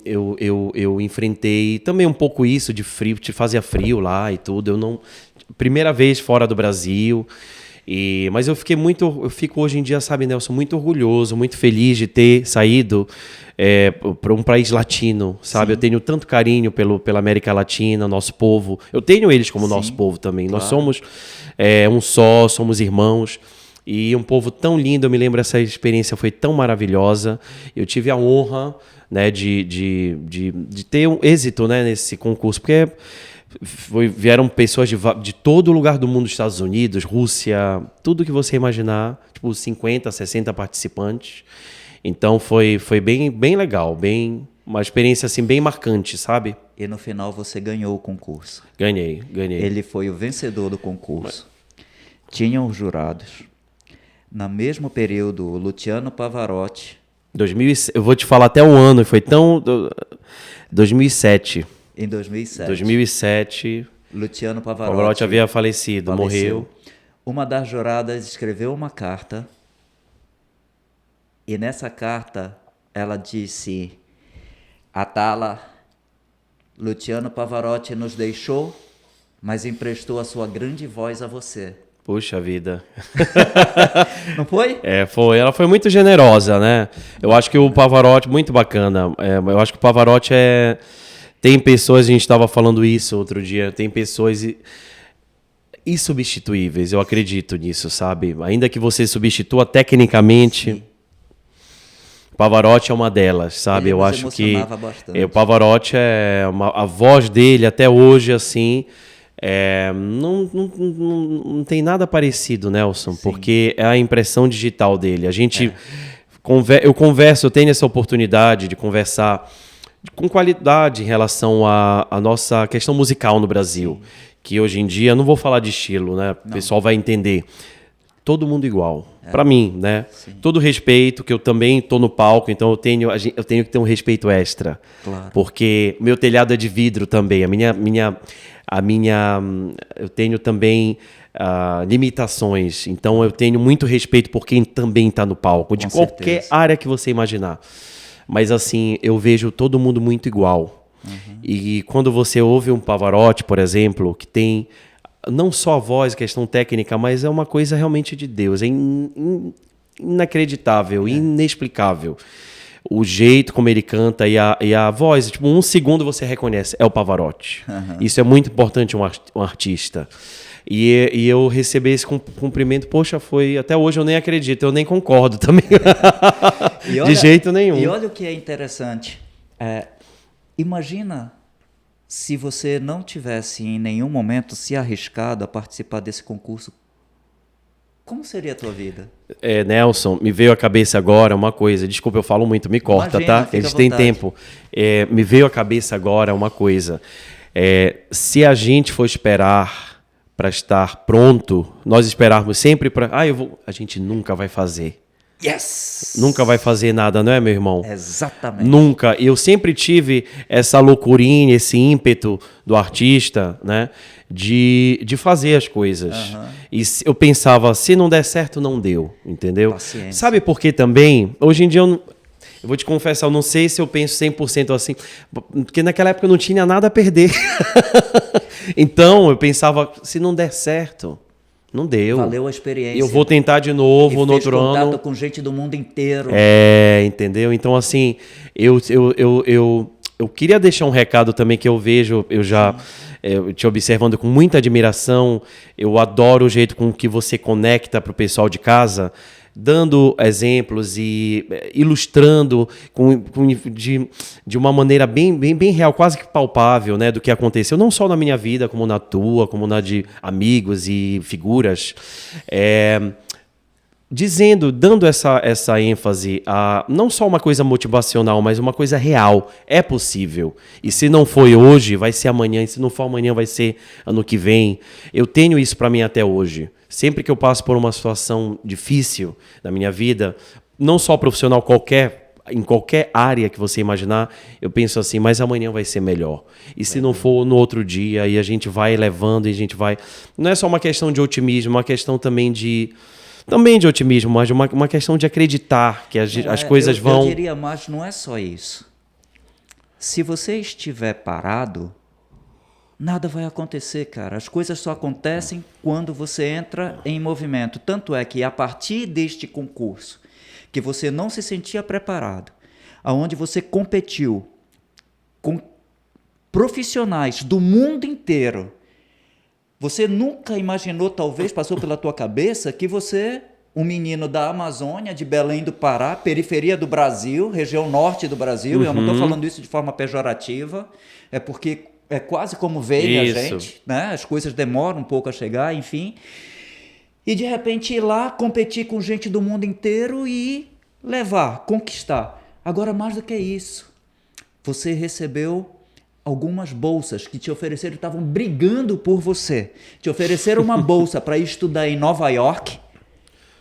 eu enfrentei também um pouco isso de frio, fazia frio lá e tudo. Eu não... Primeira vez fora do Brasil. Mas eu fico hoje em dia, sabe, Nelson, muito orgulhoso, muito feliz de ter saído para um país latino, sabe? Sim. Eu tenho tanto carinho pela América Latina, nosso povo. Eu tenho eles como nosso povo também. Claro. Nós somos um só, somos irmãos. E um povo tão lindo, eu me lembro, essa experiência foi tão maravilhosa. Eu tive a honra, né, de ter um êxito, né, nesse concurso, porque vieram pessoas de todo lugar do mundo, Estados Unidos, Rússia, tudo que você imaginar, tipo 50, 60 participantes. Então foi bem legal, uma experiência assim bem marcante, sabe? E no final você ganhou o concurso. Ganhei. Ele foi o vencedor do concurso. Tinham os jurados. No mesmo período, o Luciano Pavarotti. 2000, eu vou te falar até o ano, foi tão... 2007. Em 2007. 2007. Luciano Pavarotti havia falecido, morreu. Uma das juradas escreveu uma carta. E nessa carta ela disse: Atala, Luciano Pavarotti nos deixou, mas emprestou a sua grande voz a você. Puxa vida. Não foi? Foi. Ela foi muito generosa, né? Eu acho que o Pavarotti, muito bacana. Eu acho que o Pavarotti tem pessoas, a gente estava falando isso outro dia, tem pessoas insubstituíveis, eu acredito nisso, sabe? Ainda que você substitua tecnicamente, Sim. Pavarotti é uma delas, sabe? Ele eu nos acho que emocionava bastante. O Pavarotti a voz dele até hoje, assim, não tem nada parecido, Nelson, porque é a impressão digital dele. A gente eu tenho essa oportunidade de conversar com qualidade em relação à nossa questão musical no Brasil. Sim. Que hoje em dia, não vou falar de estilo, né? O pessoal vai entender. Todo mundo igual. Para mim, né? Sim. Todo respeito, que eu também tô no palco, então eu tenho que ter um respeito extra. Claro. Porque meu telhado é de vidro também. Eu tenho também limitações. Então eu tenho muito respeito por quem também está no palco, de qualquer área que você imaginar. Mas assim, eu vejo todo mundo muito igual. Uhum. E quando você ouve um Pavarotti, por exemplo, que tem não só a voz, questão técnica, mas é uma coisa realmente de Deus. É inacreditável, inexplicável. O jeito como ele canta e a voz, tipo, um segundo você reconhece, é o Pavarotti. Uhum. Isso é muito importante um artista. E eu receber esse cumprimento, poxa, foi... Até hoje eu nem acredito, eu nem concordo também. De jeito nenhum. E olha o que é interessante. Imagina se você não tivesse em nenhum momento se arriscado a participar desse concurso. Como seria a tua vida? Nelson, me veio à cabeça agora uma coisa. Desculpa, eu falo muito, me corta, imagina, tá? A gente tem tempo. Me veio à cabeça agora uma coisa. Se a gente for esperar para estar pronto, nós esperarmos sempre para... A gente nunca vai fazer. Yes! Nunca vai fazer nada, não é, meu irmão? Exatamente. Nunca. Eu sempre tive essa loucurinha, esse ímpeto do artista, né? De fazer as coisas. Uhum. E eu pensava, se não der certo, não deu, entendeu? Paciência. Sabe por que também? Hoje em dia eu vou te confessar, eu não sei se eu penso 100% assim, porque naquela época eu não tinha nada a perder. Então eu pensava, se não der certo, não deu. Valeu a experiência. Eu vou tentar de novo no outro ano. Contato com gente do mundo inteiro. Entendeu? Então, assim, eu queria deixar um recado também que eu vejo, te observando com muita admiração. Eu adoro o jeito com que você conecta para o pessoal de casa, dando exemplos e ilustrando de uma maneira bem real, quase que palpável, né, do que aconteceu, não só na minha vida, como na tua, como na de amigos e figuras. dando essa ênfase a não só uma coisa motivacional, mas uma coisa real. É possível. E se não foi hoje, vai ser amanhã. E se não for amanhã, vai ser ano que vem. Eu tenho isso para mim até hoje. Sempre que eu passo por uma situação difícil na minha vida, não só profissional, em qualquer área que você imaginar, eu penso assim, mas amanhã vai ser melhor. E se não for no outro dia, aí a gente vai levando e a gente vai... Não é só uma questão de otimismo, uma questão também de otimismo, mas uma questão de acreditar que as coisas vão... Eu diria mais, não é só isso. Se você estiver parado, nada vai acontecer, cara. As coisas só acontecem quando você entra em movimento. Tanto é que a partir deste concurso, que você não se sentia preparado, aonde você competiu com profissionais do mundo inteiro, você nunca imaginou, talvez passou pela tua cabeça, que você, um menino da Amazônia, de Belém do Pará, periferia do Brasil, região norte do Brasil, eu não estou falando isso de forma pejorativa, é porque é quase como veio a gente, né? As coisas demoram um pouco a chegar, enfim. E de repente ir lá, competir com gente do mundo inteiro e levar, conquistar. Agora, mais do que isso, você recebeu algumas bolsas que te ofereceram, estavam brigando por você. Te ofereceram uma bolsa para ir estudar em Nova York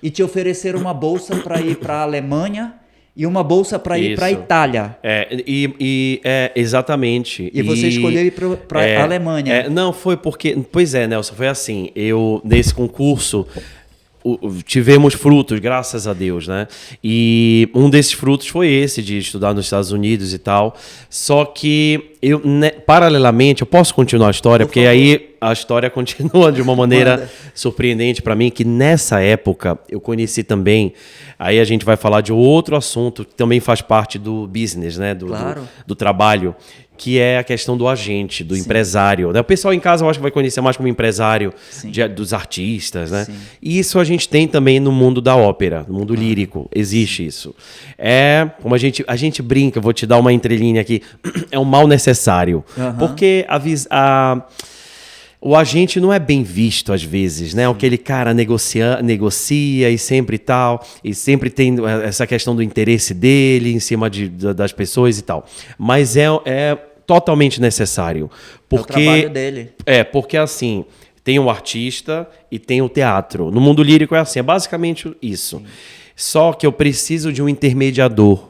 e te ofereceram uma bolsa para ir para a Alemanha e uma bolsa para ir para a Itália. Exatamente. E você escolheu ir para a Alemanha. Não, foi porque... Pois é, Nelson, foi assim. Eu, nesse concurso... tivemos frutos, graças a Deus, né? E um desses frutos foi esse, de estudar nos Estados Unidos e tal. Só que eu, paralelamente, eu posso continuar a história, porque aí a história continua de uma maneira surpreendente para mim, que nessa época eu conheci também, aí a gente vai falar de outro assunto, que também faz parte do business, né? Do trabalho, que é a questão do agente, do empresário. O pessoal em casa eu acho que vai conhecer mais como empresário dos artistas, né? Sim. E isso a gente tem também no mundo da ópera, no mundo lírico, existe isso. Como a gente brinca, vou te dar uma entrelinha aqui, é um mal necessário, porque o agente não é bem visto às vezes, né? Aquele cara negocia e sempre tal, e sempre tem essa questão do interesse dele em cima das pessoas e tal. Mas é totalmente necessário. Porque, é o trabalho dele. Porque assim, tem o artista e tem o teatro. No mundo lírico é assim, é basicamente isso. Sim. Só que eu preciso de um intermediador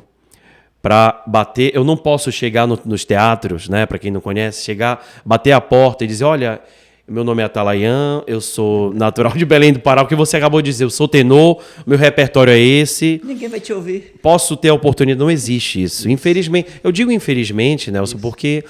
para bater. Eu não posso chegar nos teatros, né? Para quem não conhece, bater a porta e dizer, olha, meu nome é Atalayan, eu sou natural de Belém do Pará, o que você acabou de dizer, eu sou tenor, meu repertório é esse. Ninguém vai te ouvir. Posso ter a oportunidade, não existe isso. Infelizmente, eu digo infelizmente, Nelson, porque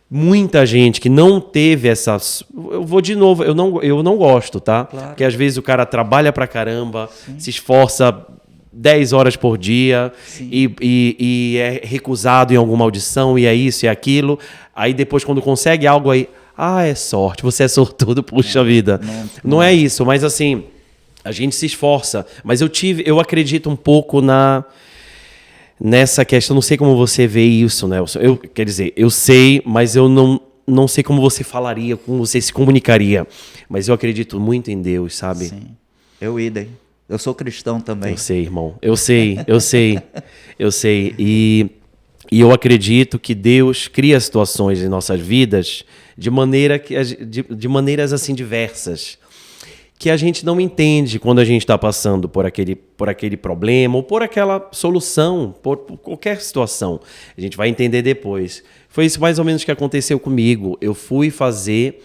muita gente que não teve essas... Eu vou de novo, eu não gosto, tá? Claro. Porque às vezes o cara trabalha pra caramba, se esforça 10 horas por dia e é recusado em alguma audição, e é isso e é aquilo. Aí depois, quando consegue algo aí... é sorte, você é sortudo, puxa vida. Não é isso, mas assim, a gente se esforça. Mas eu acredito um pouco nessa questão, não sei como você vê isso, Nelson. Quer dizer, eu sei, mas eu não sei como você falaria, como você se comunicaria. Mas eu acredito muito em Deus, sabe? Sim, eu idem. Eu sou cristão também. Eu sei, irmão. Eu sei. E eu acredito que Deus cria situações em nossas vidas de maneiras assim diversas, que a gente não entende quando a gente está passando por aquele problema ou por aquela solução, por qualquer situação. A gente vai entender depois. Foi isso mais ou menos que aconteceu comigo. Eu fui fazer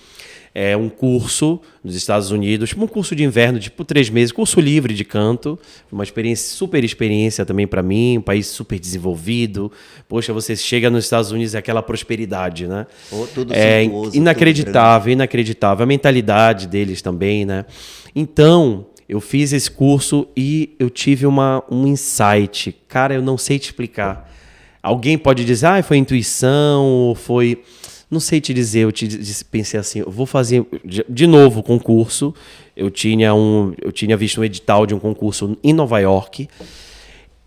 um curso nos Estados Unidos, um curso de inverno, 3 meses, curso livre de canto, uma super experiência também para mim, um país super desenvolvido. Poxa, você chega nos Estados Unidos, é aquela prosperidade, né? Tudo suntuoso, inacreditável. A mentalidade deles também, né? Então, eu fiz esse curso e eu tive um insight. Cara, eu não sei te explicar. Alguém pode dizer, foi intuição, ou foi... Não sei te dizer, pensei assim, eu vou fazer de novo o concurso. Eu tinha visto um edital de um concurso em Nova York,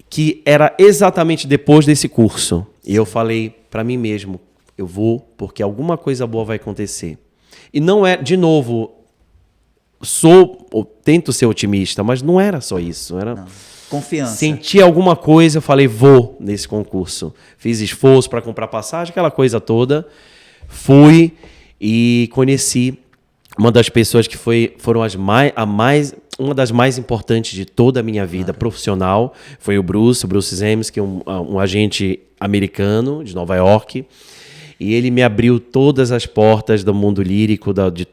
que era exatamente depois desse curso. E eu falei para mim mesmo, eu vou porque alguma coisa boa vai acontecer. E não é, de novo, tento ser otimista, mas não era só isso. Era Não. Confiança. senti alguma coisa, eu falei, vou nesse concurso. Fiz esforço para comprar passagem, aquela coisa toda. Fui e conheci uma das pessoas que foram uma das mais importantes de toda a minha vida profissional. Foi o Bruce Zemes, que é um agente americano de Nova York. E ele me abriu todas as portas do mundo lírico, de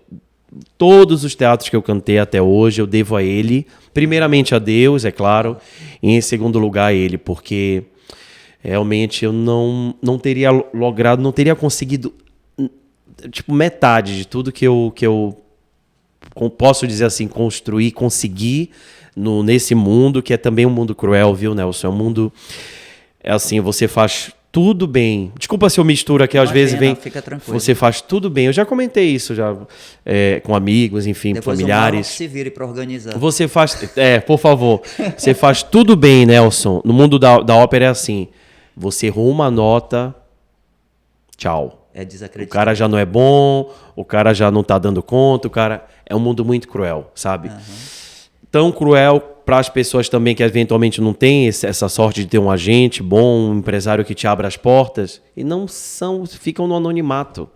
todos os teatros que eu cantei até hoje, eu devo a ele. Primeiramente a Deus, é claro, e em segundo lugar a ele, porque realmente eu não teria logrado, não teria conseguido tipo metade de tudo que eu posso dizer assim, conseguir nesse mundo, que é também um mundo cruel, viu, Nelson? É um mundo, assim, você faz tudo bem. Desculpa se eu misturo aqui, às vezes vem. Fica tranquilo. Você faz tudo bem. Eu já comentei isso já com amigos, enfim, Depois familiares. se vire para organizar. Você faz, por favor, você faz tudo bem, Nelson. No mundo da ópera é assim. Você errou uma nota, tchau. É O desacreditado. cara já não é bom, o cara já não tá dando conta, o cara é um mundo muito cruel, sabe? Tão cruel para as pessoas também que eventualmente não têm essa sorte de ter um agente bom, um empresário que te abra as portas e ficam no anonimato.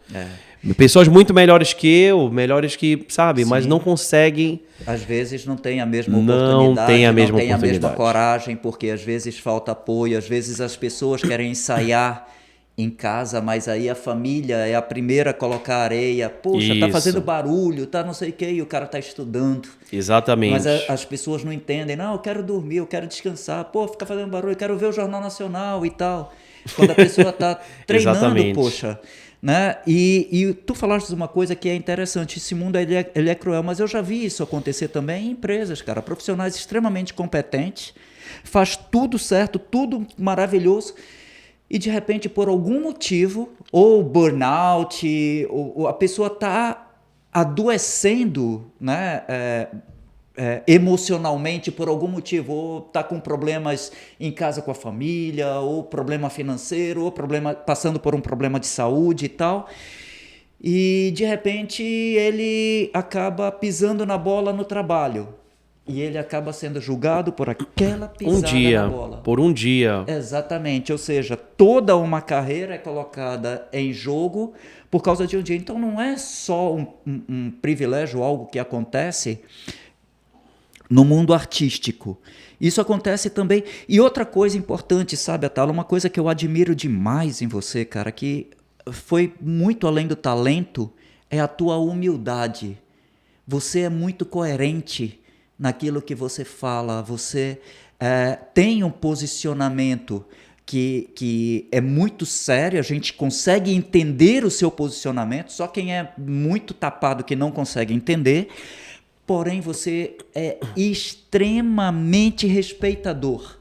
Pessoas muito melhores que eu, melhores que, sabe, mas não conseguem. Às vezes não tem a mesma Não oportunidade, tem a mesma não tem a mesma oportunidade. coragem, porque às vezes falta apoio, às vezes as pessoas querem ensaiar em casa, mas aí a família é a primeira a colocar areia. Poxa, tá Isso. fazendo barulho, tá não sei o quê, e o cara tá estudando. Exatamente. Mas as pessoas não entendem. Não, eu quero dormir, eu quero descansar. Pô, fica fazendo barulho, eu quero ver o Jornal Nacional e tal. Quando a pessoa tá treinando, Exatamente. poxa. Né? E tu falaste uma coisa que é interessante. Esse mundo ele é cruel, mas eu já vi isso acontecer também em empresas, cara. Profissionais extremamente competentes, faz tudo certo, tudo maravilhoso, e de repente, por algum motivo, ou burnout, ou a pessoa está adoecendo, né? Emocionalmente por algum motivo, ou está com problemas em casa com a família, ou problema financeiro, ou passando por um problema de saúde e tal, e de repente ele acaba pisando na bola no trabalho, e ele acaba sendo julgado por aquela pisada na bola. Por um dia. Exatamente, ou seja, toda uma carreira é colocada em jogo por causa de um dia. Então não é só um privilégio, algo que acontece no mundo artístico. Isso acontece também. E outra coisa importante, sabe, Atala, uma coisa que eu admiro demais em você, cara, que foi muito além do talento, é a tua humildade. Você é muito coerente naquilo que você fala, você tem um posicionamento que é muito sério, a gente consegue entender o seu posicionamento, só quem é muito tapado que não consegue entender. Porém, você é extremamente respeitador.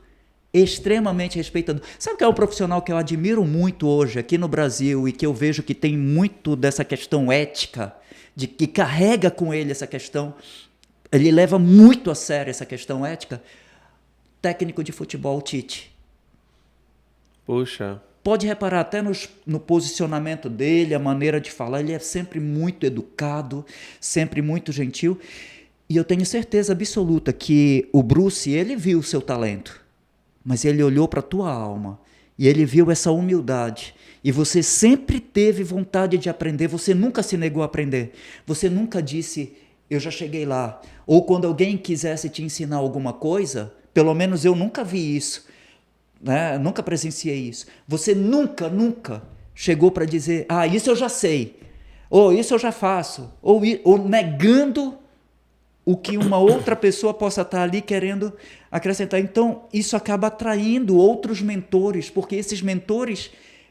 Extremamente respeitador. Sabe qual é o profissional que eu admiro muito hoje aqui no Brasil e que eu vejo que tem muito dessa questão ética, que carrega com ele essa questão, ele leva muito a sério essa questão ética? Técnico de futebol, Tite. Puxa. Pode reparar até no posicionamento dele, a maneira de falar, ele é sempre muito educado, sempre muito gentil. E eu tenho certeza absoluta que o Bruce, ele viu o seu talento, mas ele olhou para a tua alma e ele viu essa humildade. E você sempre teve vontade de aprender, você nunca se negou a aprender. Você nunca disse, eu já cheguei lá. Ou quando alguém quisesse te ensinar alguma coisa, pelo menos eu nunca vi isso, né? Nunca presenciei isso. Você nunca chegou para dizer, isso eu já sei, ou isso eu já faço, ou negando o que uma outra pessoa possa estar ali querendo acrescentar. Então, isso acaba atraindo outros mentores, porque esses mentores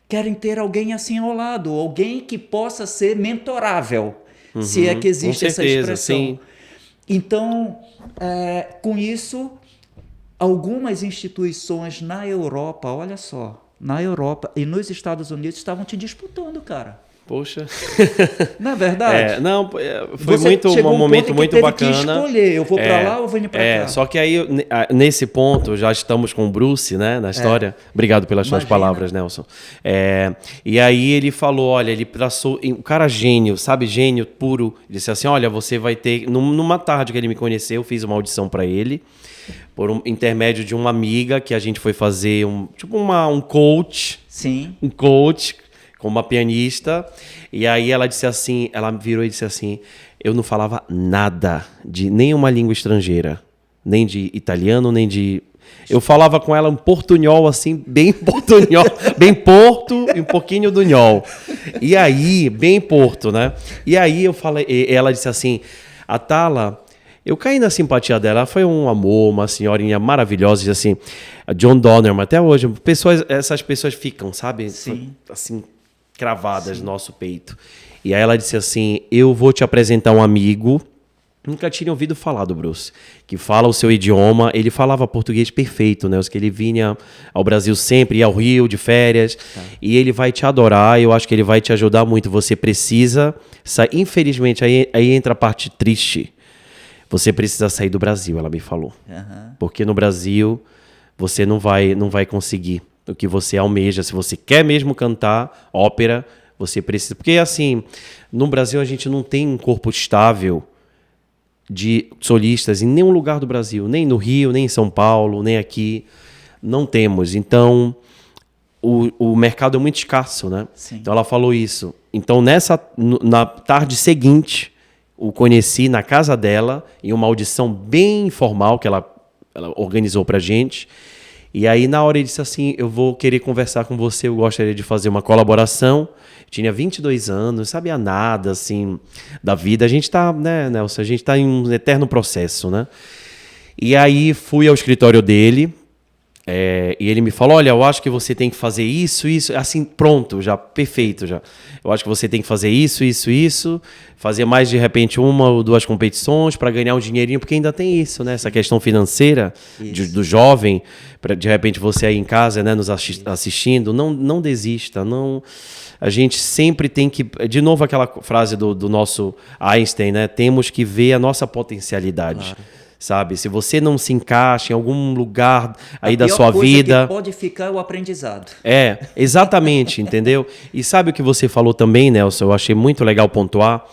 querem ter alguém assim ao lado, alguém que possa ser mentorável, se é que existe essa expressão. Sim. Então, com isso, algumas instituições na Europa, olha só, na Europa e nos Estados Unidos estavam te disputando, cara. Poxa. Não é verdade? Foi um momento muito bacana. Que escolher, eu vou para lá ou vou para cá. Só que aí, nesse ponto, já estamos com o Bruce, né, na história. Obrigado pelas suas palavras, Nelson. E aí ele falou, olha, ele traçou, um cara gênio, sabe, gênio puro. Ele disse assim, olha, você vai ter, numa tarde que ele me conheceu, eu fiz uma audição para ele, por um intermédio de uma amiga, que a gente foi fazer um coach. Sim. Um coach com uma pianista, e aí ela disse assim, ela virou e disse assim, eu não falava nada de nenhuma língua estrangeira, nem de italiano, nem de... Eu falava com ela um portunhol, assim, bem portunhol, bem porto e um pouquinho do nhol. E aí, bem porto, né? E aí eu falei, ela disse assim, Atala, eu caí na simpatia dela, ela foi um amor, uma senhorinha maravilhosa, assim, John Donnerman, até hoje, essas pessoas ficam, sabe? Sim. Assim, cravadas no nosso peito. E aí ela disse assim, eu vou te apresentar um amigo, nunca tinha ouvido falar do Bruce, que fala o seu idioma, ele falava português perfeito, né? Que ele vinha ao Brasil sempre, ia ao Rio de férias, e ele vai te adorar, eu acho que ele vai te ajudar muito, você precisa sair, infelizmente, aí entra a parte triste, você precisa sair do Brasil, ela me falou. Porque no Brasil você não vai conseguir o que você almeja. Se você quer mesmo cantar ópera, você precisa... Porque, assim, no Brasil a gente não tem um corpo estável de solistas em nenhum lugar do Brasil. Nem no Rio, nem em São Paulo, nem aqui. Não temos. Então, o mercado é muito escasso, né? Sim. Então, ela falou isso. Então, na tarde seguinte, o conheci na casa dela, em uma audição bem informal que ela organizou pra gente. E aí, na hora, ele disse assim, eu vou querer conversar com você, eu gostaria de fazer uma colaboração. Tinha 22 anos, não sabia nada, assim, da vida. A gente tá, né, Nelson, a gente tá em um eterno processo, né? E aí, fui ao escritório dele, e ele me falou, olha, eu acho que você tem que fazer isso, assim, pronto, já, perfeito, já. Eu acho que você tem que fazer isso, fazer mais, de repente, 1 ou 2 competições para ganhar um dinheirinho, porque ainda tem isso, né? Essa questão financeira do jovem, de repente você aí em casa, né, nos assistindo, não desista, não... A gente sempre tem que... De novo aquela frase do nosso Einstein, né? Temos que ver a nossa potencialidade. Claro. Sabe? Se você não se encaixa em algum lugar aí da sua vida... que pode ficar o aprendizado. Exatamente, entendeu? E sabe o que você falou também, Nelson? Eu achei muito legal pontuar.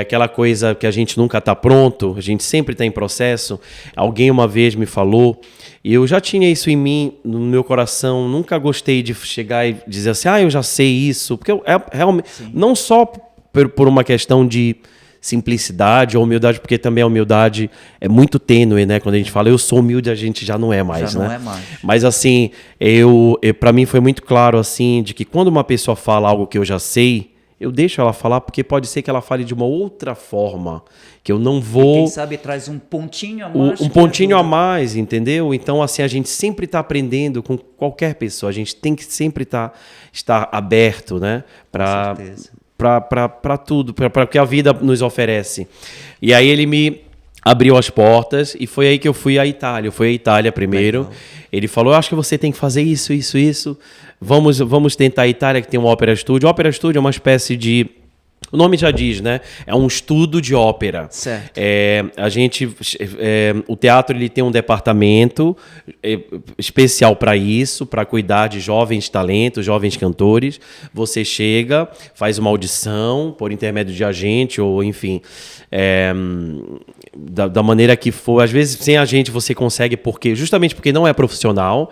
Aquela coisa que a gente nunca está pronto, a gente sempre está em processo. Alguém uma vez me falou, e eu já tinha isso em mim, no meu coração, nunca gostei de chegar e dizer assim, eu já sei isso, porque realmente, não só por uma questão de simplicidade ou humildade, porque também a humildade é muito tênue, né? Quando a gente fala eu sou humilde, a gente já não é mais, né? Não é mais. Mas assim, para mim foi muito claro assim, de que quando uma pessoa fala algo que eu já sei, eu deixo ela falar, porque pode ser que ela fale de uma outra forma, que eu não vou... Quem sabe traz um pontinho a mais. Um pontinho a mais, entendeu? Então, assim, a gente sempre está aprendendo com qualquer pessoa, a gente tem que sempre estar aberto, né? Para tudo, para o que a vida nos oferece. E aí ele me abriu as portas e foi aí que eu fui à Itália. Eu fui à Itália primeiro. Legal. Ele falou, acho que você tem que fazer isso. Vamos tentar a Itália, que tem um Opera Studio. O Opera Studio é uma espécie de... O nome já diz, né? É um estudo de ópera. Certo. O teatro ele tem um departamento especial para isso, para cuidar de jovens talentos, jovens cantores. Você chega, faz uma audição por intermédio de agente ou, enfim, da maneira que for. Às vezes, sem agente você consegue, justamente porque não é profissional.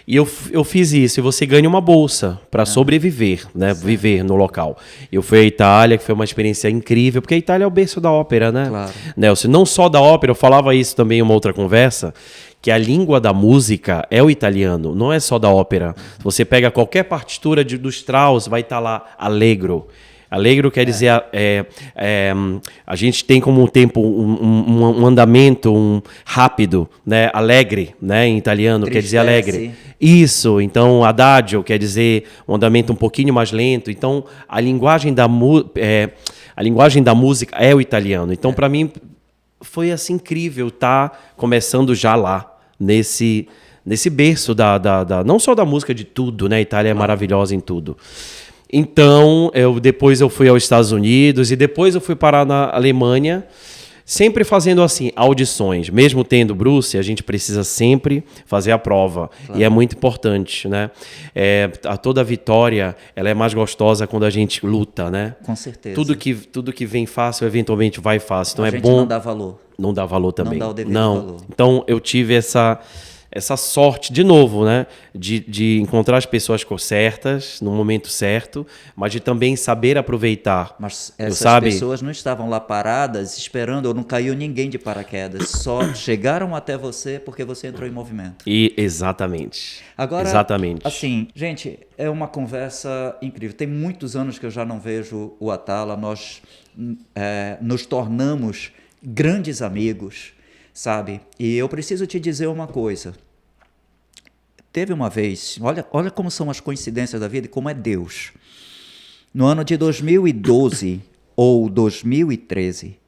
E eu fiz isso, e você ganha uma bolsa para sobreviver, né? Viver no local. Eu fui à Itália, que foi uma experiência incrível, porque a Itália é o berço da ópera, né? Claro. Nelson, não só da ópera, eu falava isso também em uma outra conversa, que a língua da música é o italiano, não é só da ópera. Você pega qualquer partitura do Strauss, vai estar lá Allegro. Allegro quer dizer, a gente tem como tempo um andamento rápido, né? Alegre, né? Em italiano, quer dizer alegre. Isso, então adagio quer dizer um andamento um pouquinho mais lento. Então a linguagem da música é o italiano. Então para mim foi assim incrível estar começando já lá, nesse berço não só da música, de tudo, né? A Itália é maravilhosa em tudo. Então, depois eu fui aos Estados Unidos e depois eu fui parar na Alemanha, sempre fazendo assim, audições. Mesmo tendo Bruce, a gente precisa sempre fazer a prova. Claro. E é muito importante, né? Toda vitória, ela é mais gostosa quando a gente luta, né? Com certeza. Tudo que vem fácil, eventualmente vai fácil. Então a é gente bom. Não dá valor. Não dá valor também. Não dá o devido valor. Então eu tive essa sorte, de novo, né? De encontrar as pessoas certas, no momento certo, mas de também saber aproveitar. Mas essas pessoas não estavam lá paradas, esperando, ou não caiu ninguém de paraquedas. Só chegaram até você porque você entrou em movimento. Exatamente. Agora, exatamente. Assim, gente, é uma conversa incrível. Tem muitos anos que eu já não vejo o Atala. Nós nos tornamos grandes amigos, sabe? E eu preciso te dizer uma coisa. Teve uma vez, olha como são as coincidências da vida e como é Deus. No ano de 2012 ou 2013,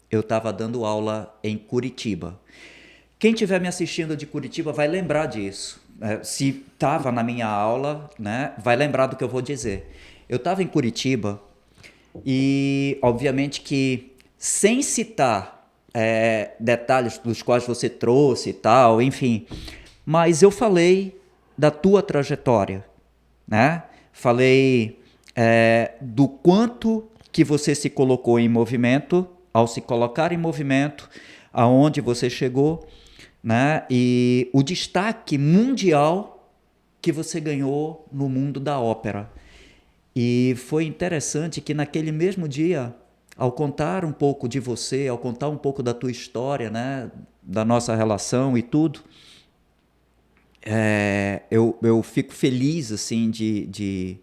eu estava dando aula em Curitiba. Quem estiver me assistindo de Curitiba vai lembrar disso. Se estava na minha aula, né, vai lembrar do que eu vou dizer. Eu estava em Curitiba e, obviamente que, sem citar detalhes dos quais você trouxe e tal, enfim, mas eu falei da tua trajetória, né? Falei do quanto que você se colocou em movimento, ao se colocar em movimento, aonde você chegou, né? E o destaque mundial que você ganhou no mundo da ópera. E foi interessante que naquele mesmo dia, ao contar um pouco de você, ao contar um pouco da tua história, né? Da nossa relação e tudo, eu fico feliz assim de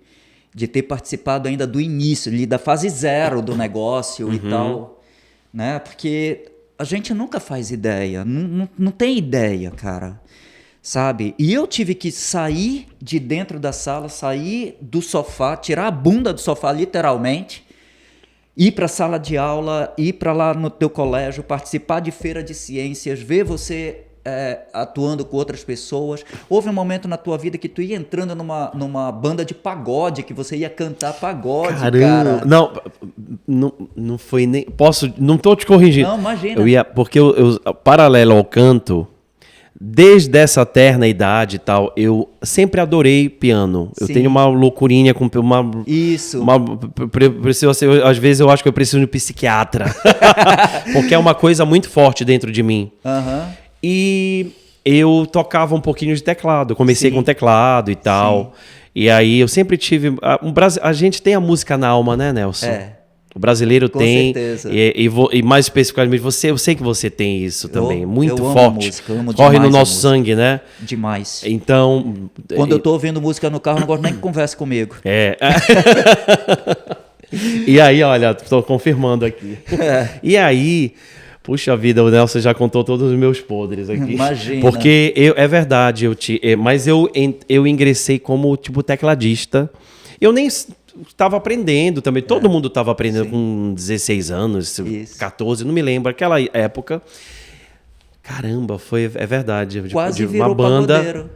ter participado ainda do início, da fase zero do negócio e tal, né? Porque a gente nunca faz ideia, não tem ideia, cara, sabe? E eu tive que sair de dentro da sala, sair do sofá, tirar a bunda do sofá literalmente, ir para a sala de aula, ir para lá no teu colégio, participar de feira de ciências, ver você atuando com outras pessoas. Houve um momento na tua vida que tu ia entrando numa banda de pagode, que você ia cantar pagode, cara. Não foi nem... Não tô te corrigindo. Não, imagina. Porque paralelo ao canto, desde essa terna idade e tal, eu sempre adorei piano. Sim. Eu tenho uma loucurinha com uma... Isso. Às vezes eu acho que eu preciso de um psiquiatra. Porque é uma coisa muito forte dentro de mim. E eu tocava um pouquinho de teclado. Eu comecei com teclado e tal. Sim. E aí eu sempre tive... A gente tem a música na alma, né, Nelson? O brasileiro com tem. Certeza. E mais especificamente eu sei que você tem isso também. Muito eu forte. Amo música, eu amo corre no nosso sangue, né? Demais. Então... Quando eu tô ouvindo música no carro, eu não gosto nem que converse comigo. E aí, olha, tô confirmando aqui. E aí... Puxa vida, o Nelson já contou todos os meus podres aqui. Imagina. Porque é verdade, mas eu ingressei como tipo tecladista. Eu nem estava aprendendo também. Todo mundo estava aprendendo sim. Com 16 anos, isso. 14, não me lembro. Aquela época. Caramba, é verdade. Quase virou uma banda. Pagodeiro.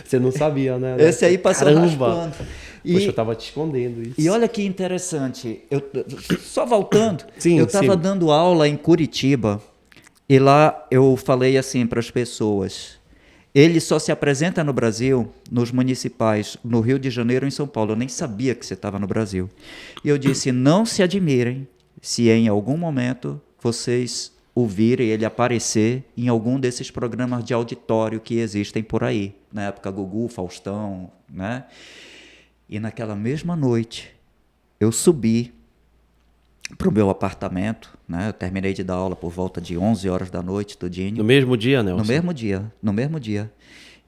Você não sabia, né? Esse aí passou raspando. Poxa, eu estava te escondendo isso. E olha que interessante, só voltando, sim, eu estava dando aula em Curitiba e lá eu falei assim para as pessoas, ele só se apresenta no Brasil, nos municipais, no Rio de Janeiro e em São Paulo. Eu nem sabia que você estava no Brasil. E eu disse, não se admirem se em algum momento vocês ouvirem ele aparecer em algum desses programas de auditório que existem por aí. Na época, Gugu, Faustão, né? E naquela mesma noite, eu subi para o meu apartamento, né? Eu terminei de dar aula por volta de 11 horas da noite, tudinho. No mesmo dia, Nelson? No mesmo dia.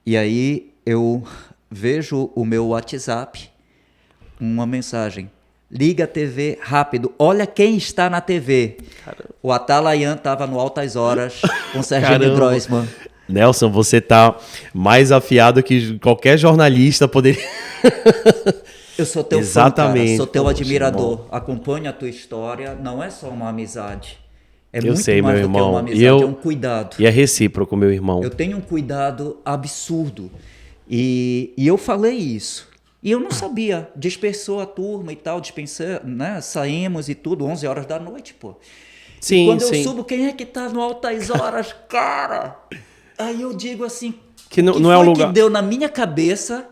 E aí eu vejo o meu WhatsApp, uma mensagem. Liga a TV rápido, olha quem está na TV. Caramba. O Atalayan estava no Altas Horas com Serginho Groisman. Nelson, você tá mais afiado que qualquer jornalista poderia... Eu sou teu fã, cara, sou teu admirador. Irmão. Acompanho a tua história, não é só uma amizade. É muito mais do que uma amizade, é um cuidado. E é recíproco, meu irmão. Eu tenho um cuidado absurdo. E eu falei isso. E eu não sabia. Dispersou a turma e tal, né? Saímos e tudo, 11 horas da noite, pô. Sim, E quando eu sim. subo, quem é que tá no Altas Horas, cara? Aí eu digo assim, Que não, que não é foi um lugar... que deu na minha cabeça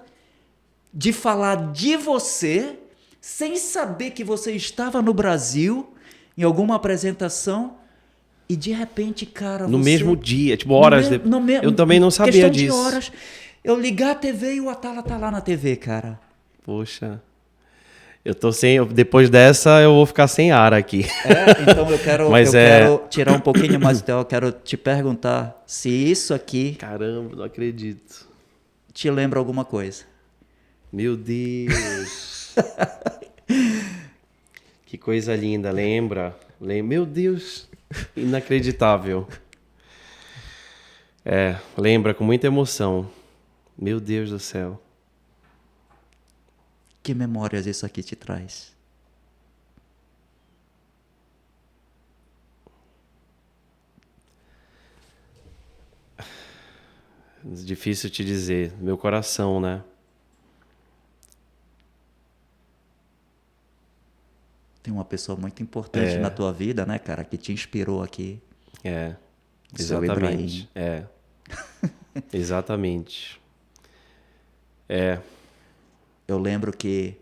de falar de você sem saber que você estava no Brasil em alguma apresentação e de repente, cara, No você... mesmo dia, tipo, horas depois. Eu também não sabia questão disso. de horas. Eu ligar a TV e o Atala tá lá na TV, cara. Poxa, eu tô sem... Depois dessa, eu vou ficar sem ar aqui. Então eu quero tirar um pouquinho mais do teu, eu quero te perguntar se isso aqui Caramba, não acredito. te lembra alguma coisa. Meu Deus. Que coisa linda, lembra? Meu Deus, inacreditável. Lembra com muita emoção. Meu Deus do céu. Que memórias isso aqui te traz? Difícil te dizer. Meu coração, né? Tem uma pessoa muito importante na tua vida, né, cara, que te inspirou aqui. Exatamente. Exatamente. Eu lembro que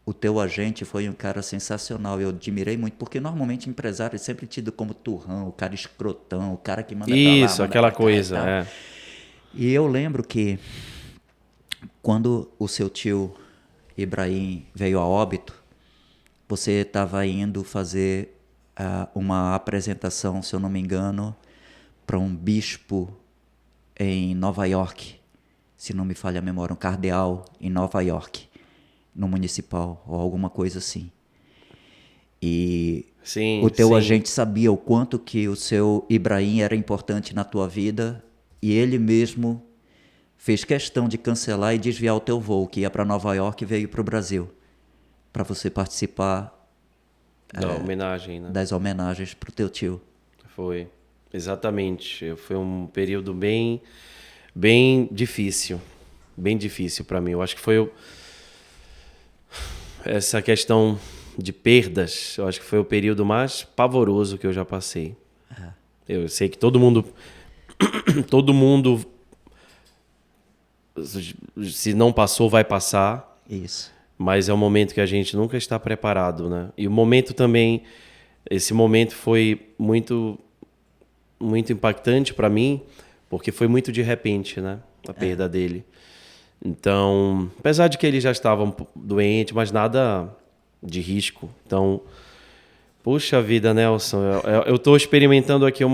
o teu agente foi um cara sensacional. Eu admirei muito, porque normalmente empresário é sempre tido como turrão, o cara escrotão, o cara que manda Isso, pra lá, aquela manda pra cá coisa, e tal. E eu lembro que quando o seu tio Ibrahim veio a óbito, você estava indo fazer uma apresentação, se eu não me engano, para um bispo em Nova York, se não me falha a memória, um cardeal em Nova York, no municipal, ou alguma coisa assim. E sim, o teu sim. agente sabia o quanto que o seu Ibrahim era importante na tua vida, e ele mesmo fez questão de cancelar e desviar o teu voo, que ia para Nova York e veio para o Brasil, para você participar Da homenagem, né? das homenagens para o teu tio. Foi, exatamente. Foi um período bem, bem difícil para mim. Eu acho que foi essa questão de perdas. Eu acho que foi o período mais pavoroso que eu já passei. Eu sei que todo mundo, se não passou, vai passar. Isso. Mas é um momento que a gente nunca está preparado, né? E o momento também, esse momento foi muito, muito impactante para mim, porque foi muito de repente, né? A perda dele. Então, apesar de que ele já estava doente, mas nada de risco. Então, puxa vida, Nelson, eu estou experimentando aqui um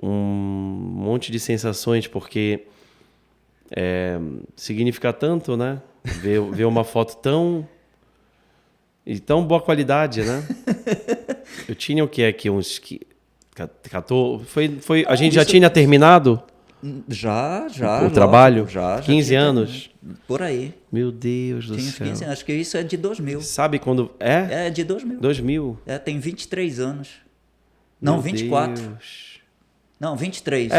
monte de sensações, porque significa tanto, né? Ver uma foto tão boa qualidade, né? Eu tinha o que aqui? Uns 14... a gente já tinha terminado? Já. O trabalho? Já 15 anos? Por aí. Meu Deus do Tinha uns céu. 15 anos. Acho que isso é de 2000. Sabe quando... É de 2000. 2000? Tem 23 anos. Não, Meu 24. Deus. Não, 23.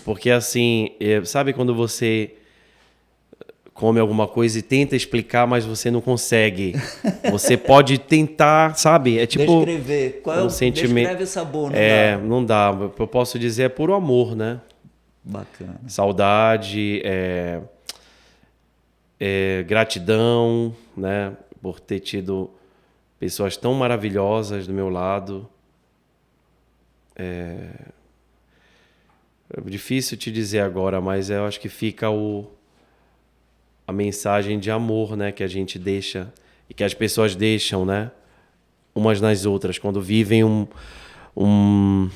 Porque assim, sabe quando você come alguma coisa e tenta explicar, mas você não consegue. Você pode tentar, sabe? É tipo... Descrever. Qual é o sentimento? Descreve o sabor, não dá. Não dá. Eu posso dizer, é puro amor, né? Bacana. Saudade, gratidão, né? Por ter tido pessoas tão maravilhosas do meu lado. É difícil te dizer agora, mas eu acho que fica a mensagem de amor, né, que a gente deixa e que as pessoas deixam, né, umas nas outras quando vivem uma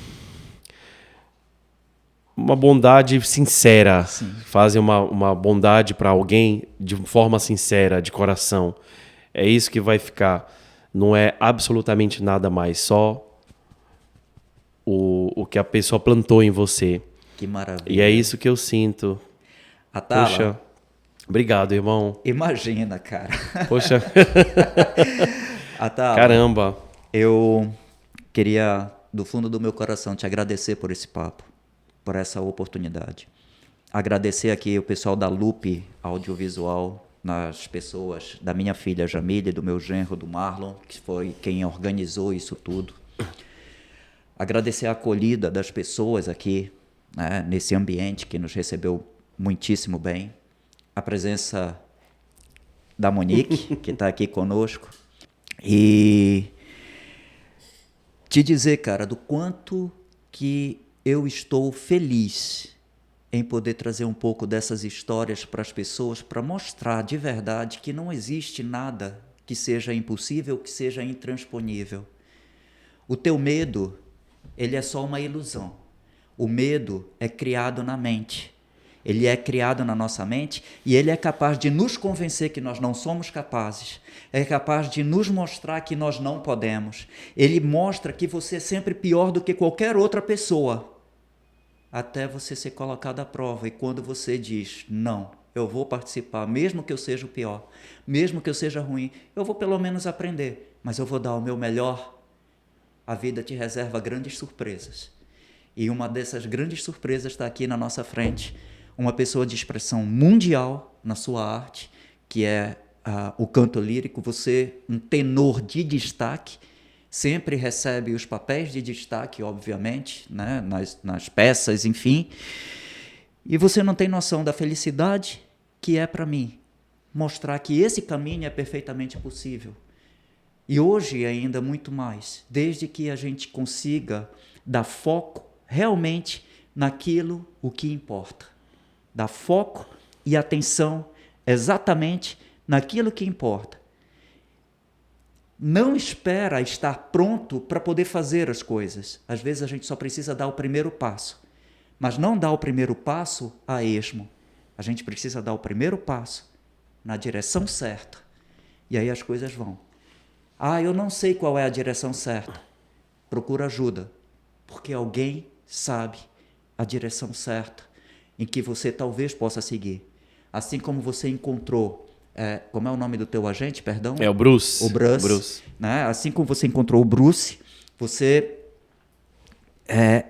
bondade sincera. Sim. Fazem uma bondade para alguém de forma sincera, de coração. É isso que vai ficar. Não é absolutamente nada mais, só o que a pessoa plantou em você. Que maravilha. E é isso que eu sinto. Atala. Poxa, obrigado, irmão. Imagina, cara. Poxa. Atala, caramba. Eu queria, do fundo do meu coração, te agradecer por esse papo, por essa oportunidade. agradecer aqui o pessoal da Lupe Audiovisual, nas pessoas da minha filha Jamília e do meu genro, do Marlon, que foi quem organizou isso tudo. Agradecer a acolhida das pessoas aqui, né, nesse ambiente que nos recebeu muitíssimo bem. A presença da Monique, que está aqui conosco. E te dizer, cara, do quanto que eu estou feliz em poder trazer um pouco dessas histórias para as pessoas, para mostrar de verdade que não existe nada que seja impossível, que seja intransponível. O teu medo, ele é só uma ilusão. O medo é criado na mente. Ele é criado na nossa mente e ele é capaz de nos convencer que nós não somos capazes. É capaz de nos mostrar que nós não podemos. Ele mostra que você é sempre pior do que qualquer outra pessoa, até você ser colocado à prova. E quando você diz, não, eu vou participar, mesmo que eu seja o pior, mesmo que eu seja ruim, eu vou pelo menos aprender, mas eu vou dar o meu melhor, a vida te reserva grandes surpresas. E uma dessas grandes surpresas está aqui na nossa frente, uma pessoa de expressão mundial na sua arte, que é o canto lírico. Você, um tenor de destaque, sempre recebe os papéis de destaque, obviamente, né, nas peças, enfim. E você não tem noção da felicidade que é para mim mostrar que esse caminho é perfeitamente possível. E hoje ainda muito mais, desde que a gente consiga dar foco realmente naquilo o que importa. Dar foco e atenção exatamente naquilo que importa. Não espera estar pronto para poder fazer as coisas. Às vezes a gente só precisa dar o primeiro passo. Mas não dar o primeiro passo a esmo. A gente precisa dar o primeiro passo na direção certa. E aí as coisas vão. Eu não sei qual é a direção certa. Procura ajuda. Porque alguém sabe a direção certa em que você talvez possa seguir. Assim como você encontrou... como é o nome do teu agente, perdão? É o Bruce. O Bruce. Né? Assim como você encontrou o Bruce, você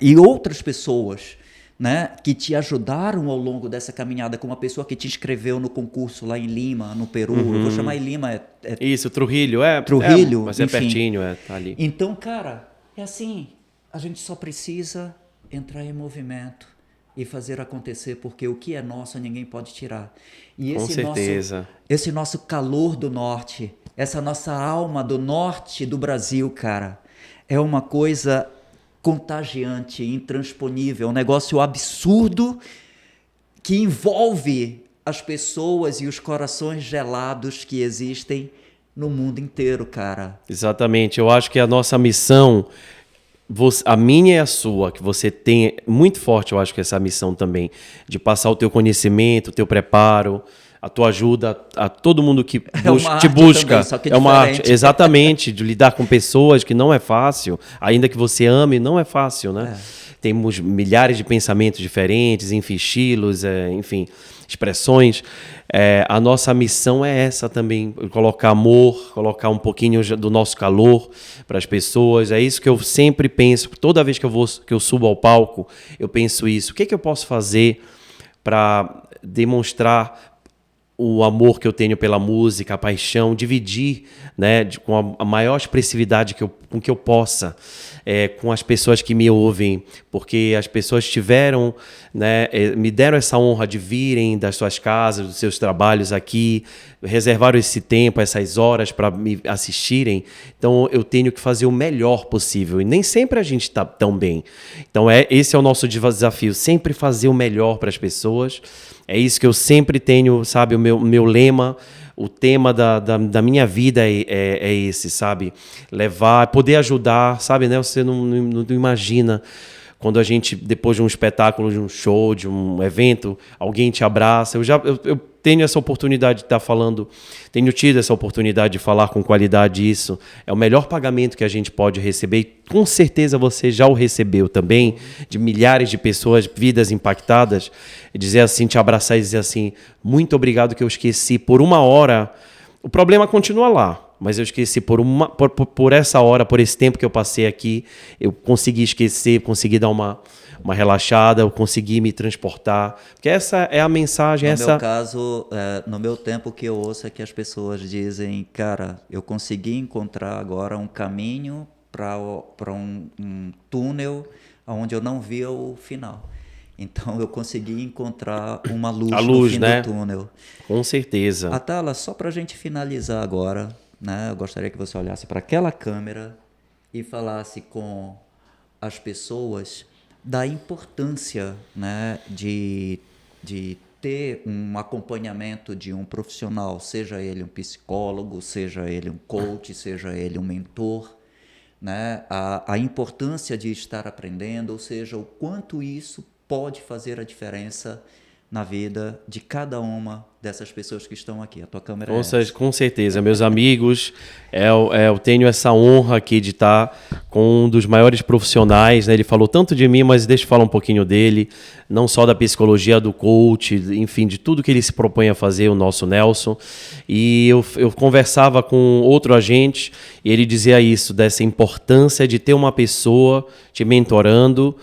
e outras pessoas, né, que te ajudaram ao longo dessa caminhada, como a pessoa que te inscreveu no concurso lá em Lima, no Peru. Eu vou chamar em Lima. Isso, Trujillo. Trujillo, mas enfim. É pertinho, tá ali. Então, cara, é assim, a gente só precisa entrar em movimento e fazer acontecer, porque o que é nosso ninguém pode tirar. E Com certeza. Esse nosso calor do norte, essa nossa alma do norte do Brasil, cara, é uma coisa contagiante, intransponível, um negócio absurdo que envolve as pessoas e os corações gelados que existem no mundo inteiro, cara. Exatamente. Eu acho que a nossa missão... a minha e a sua, que você tem muito forte, eu acho que essa missão também, de passar o teu conhecimento, o teu preparo, a tua ajuda a todo mundo que te busca. Também, só que é uma arte, exatamente, de lidar com pessoas que não é fácil, ainda que você ame, não é fácil, né? Temos milhares de pensamentos diferentes, enfim, estilos, enfim, expressões. A nossa missão é essa também, colocar amor, colocar um pouquinho do nosso calor para as pessoas. É isso que eu sempre penso, toda vez que eu subo ao palco, eu penso isso. O que eu posso fazer para demonstrar o amor que eu tenho pela música, a paixão, dividir, né, com a maior expressividade com que eu possa, com as pessoas que me ouvem, porque as pessoas tiveram, né, me deram essa honra de virem das suas casas, dos seus trabalhos aqui, reservaram esse tempo, essas horas para me assistirem. Então eu tenho que fazer o melhor possível e nem sempre a gente está tão bem. Então esse é o nosso desafio, sempre fazer o melhor para as pessoas. É isso que eu sempre tenho, sabe, o meu lema, o tema da minha vida é esse, sabe? Levar, poder ajudar, sabe, né? Você não imagina quando a gente, depois de um espetáculo, de um show, de um evento, alguém te abraça. Eu tenho essa oportunidade de estar falando, tenho tido essa oportunidade de falar com qualidade isso. É o melhor pagamento que a gente pode receber e com certeza você já o recebeu também, de milhares de pessoas, vidas impactadas, e dizer assim, te abraçar e dizer assim, muito obrigado que eu esqueci por uma hora. O problema continua lá. mas eu esqueci por essa hora, por esse tempo que eu passei aqui, eu consegui esquecer, consegui dar uma relaxada, eu consegui me transportar. Porque essa é a mensagem. No meu caso, no meu tempo, o que eu ouço é que as pessoas dizem, cara, eu consegui encontrar agora um caminho para um túnel onde eu não via o final. Então, eu consegui encontrar uma luz, no fim do túnel. Com certeza. Atala, só para a gente finalizar agora, né, eu gostaria que você olhasse para aquela câmera e falasse com as pessoas da importância, né, de ter um acompanhamento de um profissional, seja ele um psicólogo, seja ele um coach, seja ele um mentor, né, a importância de estar aprendendo, ou seja, o quanto isso pode fazer a diferença na vida de cada uma dessas pessoas que estão aqui. A tua câmera Com certeza, meus amigos, eu tenho essa honra aqui de estar com um dos maiores profissionais, né? Ele falou tanto de mim, mas deixa eu falar um pouquinho dele, não só da psicologia, do coach, enfim, de tudo que ele se propõe a fazer, o nosso Nelson. E eu conversava com outro agente e ele dizia isso, dessa importância de ter uma pessoa te mentorando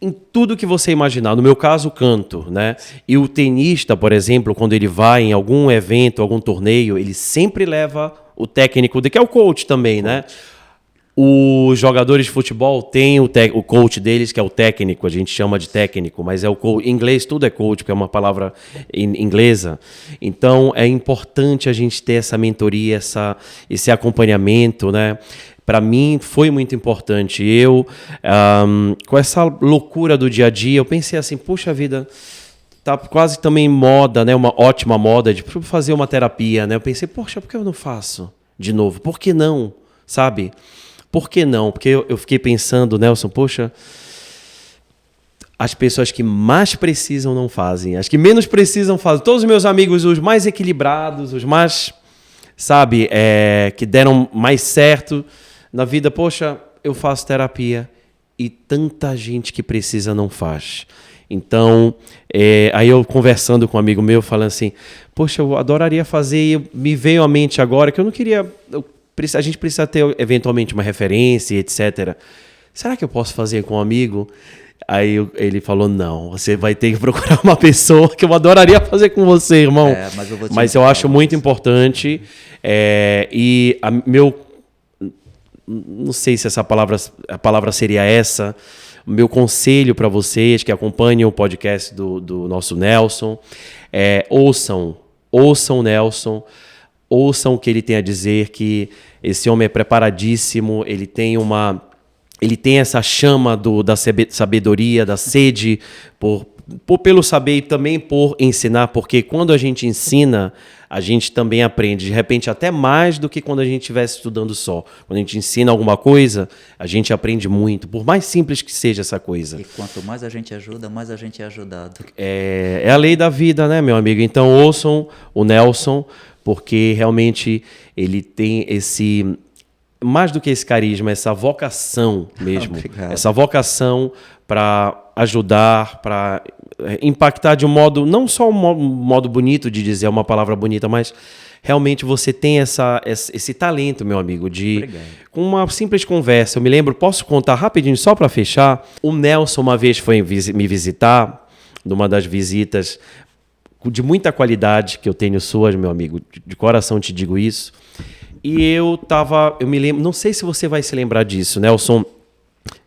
em tudo que você imaginar. No meu caso, canto, né? E o tenista, por exemplo, quando ele vai em algum evento, algum torneio, ele sempre leva o técnico, que é o coach também, né? Os jogadores de futebol têm o coach deles, que é o técnico, a gente chama de técnico, mas é o coach. Em inglês tudo é coach, porque é uma palavra inglesa. Então, é importante a gente ter essa mentoria, esse acompanhamento, né? Para mim foi muito importante. Eu, com essa loucura do dia a dia, eu pensei assim, puxa vida, tá quase também moda, né? Uma ótima moda de fazer uma terapia, né? Eu pensei, poxa, por que eu não faço de novo? Por que não? Sabe? Por que não? Porque eu fiquei pensando, Nelson, poxa, as pessoas que mais precisam não fazem, as que menos precisam fazem. Todos os meus amigos, os mais equilibrados, os mais, sabe, que deram mais certo na vida, poxa, eu faço terapia e tanta gente que precisa não faz. Então, aí eu conversando com um amigo meu, falando assim, poxa, eu adoraria fazer, e me veio à mente agora que eu não queria, a gente precisa ter eventualmente uma referência, etc. Será que eu posso fazer com um amigo? Aí ele falou, não, você vai ter que procurar uma pessoa que eu adoraria fazer com você, irmão. Mas eu acho muito importante, não sei se a palavra seria essa. O meu conselho para vocês que acompanham o podcast do nosso Nelson, ouçam o Nelson, ouçam o que ele tem a dizer, que esse homem é preparadíssimo, ele tem essa chama da sabedoria, da sede pelo saber e também por ensinar, porque quando a gente ensina, a gente também aprende, de repente até mais do que quando a gente estivesse estudando só. Quando a gente ensina alguma coisa, a gente aprende muito, por mais simples que seja essa coisa. E quanto mais a gente ajuda, mais a gente é ajudado. É a lei da vida, né, meu amigo? Então ouçam o Nelson, porque realmente ele tem mais do que esse carisma, essa vocação mesmo. Obrigado. Essa vocação para ajudar, para impactar de um modo, não só um modo bonito de dizer uma palavra bonita, mas realmente você tem esse talento, meu amigo, com uma simples conversa. Eu me lembro, posso contar rapidinho, só para fechar? O Nelson uma vez foi me visitar, numa das visitas de muita qualidade que eu tenho suas, meu amigo, de coração te digo isso. E eu me lembro, não sei se você vai se lembrar disso, Nelson.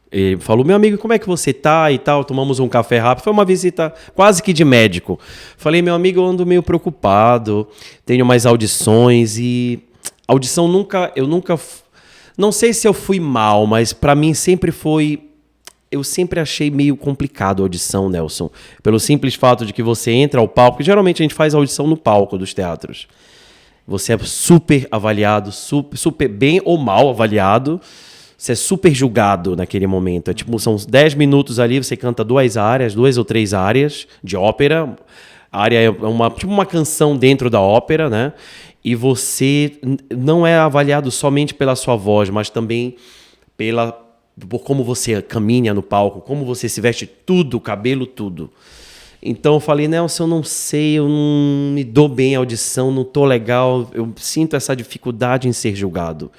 Ele falou, meu amigo, como é que você tá e tal? Tomamos um café rápido. Foi uma visita quase que de médico. Falei, meu amigo, eu ando meio preocupado, tenho mais audições e audição eu nunca, não sei se eu fui mal, mas para mim sempre foi, eu sempre achei meio complicado a audição, Nelson, pelo simples fato de que você entra ao palco, geralmente a gente faz audição no palco dos teatros. Você é super avaliado, super bem ou mal avaliado. Você é super julgado naquele momento. São 10 minutos ali, você canta 2 ou 3 áreas de ópera. A área é uma canção dentro da ópera, né? E você não é avaliado somente pela sua voz, mas também por como você caminha no palco, como você se veste, tudo, cabelo, tudo. Então eu falei, Nelson, eu não sei, eu não me dou bem a audição, não tô legal, eu sinto essa dificuldade em ser julgado.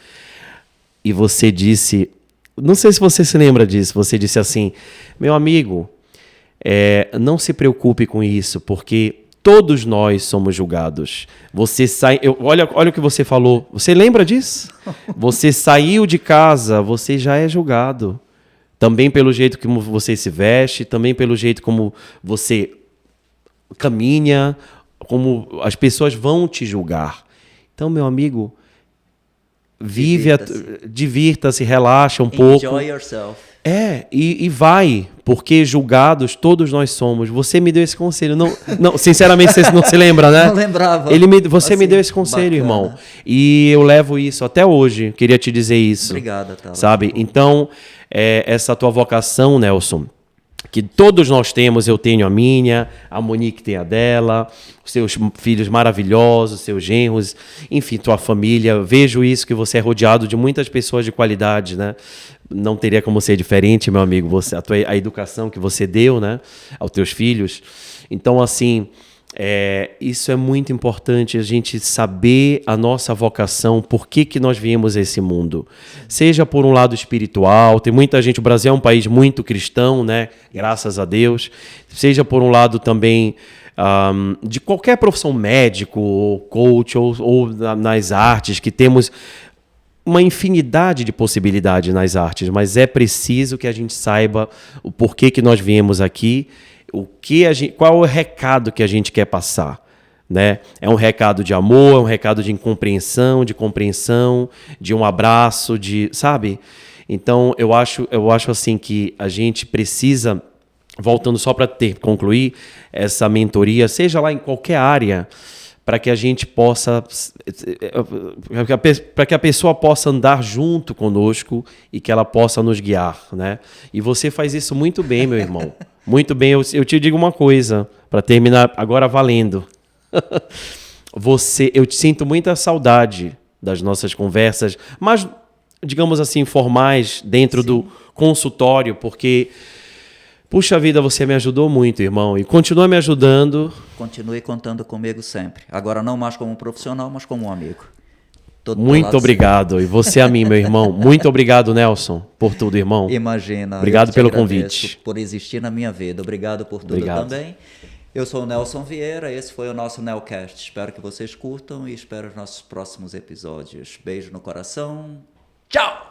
E você disse, não sei se você se lembra disso, você disse assim, meu amigo, não se preocupe com isso, porque todos nós somos julgados. Você sai, olha o que você falou, você lembra disso? Você saiu de casa, você já é julgado. Também pelo jeito como você se veste, também pelo jeito como você caminha, como as pessoas vão te julgar. Então, meu amigo, divirta-se, relaxa um pouco. Enjoy yourself. E vai, porque julgados todos nós somos. Você me deu esse conselho. Não, sinceramente, você não se lembra, né? Não lembrava. Você me deu esse conselho, bacana. Irmão. E eu levo isso até hoje. Queria te dizer isso. Obrigado, Tala. Sabe? Então, essa tua vocação, Nelson, que todos nós temos, eu tenho a minha, a Monique tem a dela, seus filhos maravilhosos, seus genros, enfim, tua família. Vejo isso, que você é rodeado de muitas pessoas de qualidade, né? Não teria como ser diferente, meu amigo, a educação que você deu, né, aos teus filhos. Então, assim, isso é muito importante, a gente saber a nossa vocação, por que nós viemos a esse mundo. Seja por um lado espiritual, tem muita gente, o Brasil é um país muito cristão, né, graças a Deus. Seja por um lado também de qualquer profissão, médico, ou coach, ou nas artes, que temos uma infinidade de possibilidades nas artes, mas é preciso que a gente saiba o porquê que nós viemos aqui, qual é o recado que a gente quer passar, né? É um recado de amor, é um recado de compreensão, de um abraço, sabe? Então, eu acho assim que a gente precisa, voltando só para concluir essa mentoria, seja lá em qualquer área, para que a gente possa, para que a pessoa possa andar junto conosco e que ela possa nos guiar, né? E você faz isso muito bem, meu irmão. Muito bem. Eu te digo uma coisa, para terminar agora valendo. Eu te sinto muita saudade das nossas conversas, mas, digamos assim, formais, dentro do consultório, porque... Puxa vida, você me ajudou muito, irmão, e continua me ajudando. Continue contando comigo sempre. Agora não mais como um profissional, mas como um amigo. Muito obrigado. E você a mim, meu irmão. Muito obrigado, Nelson, por tudo, irmão. Imagina. Obrigado pelo convite. Por existir na minha vida. Obrigado por tudo também. Eu sou o Nelson Vieira, esse foi o nosso Nelcast. Espero que vocês curtam e espero os nossos próximos episódios. Beijo no coração. Tchau!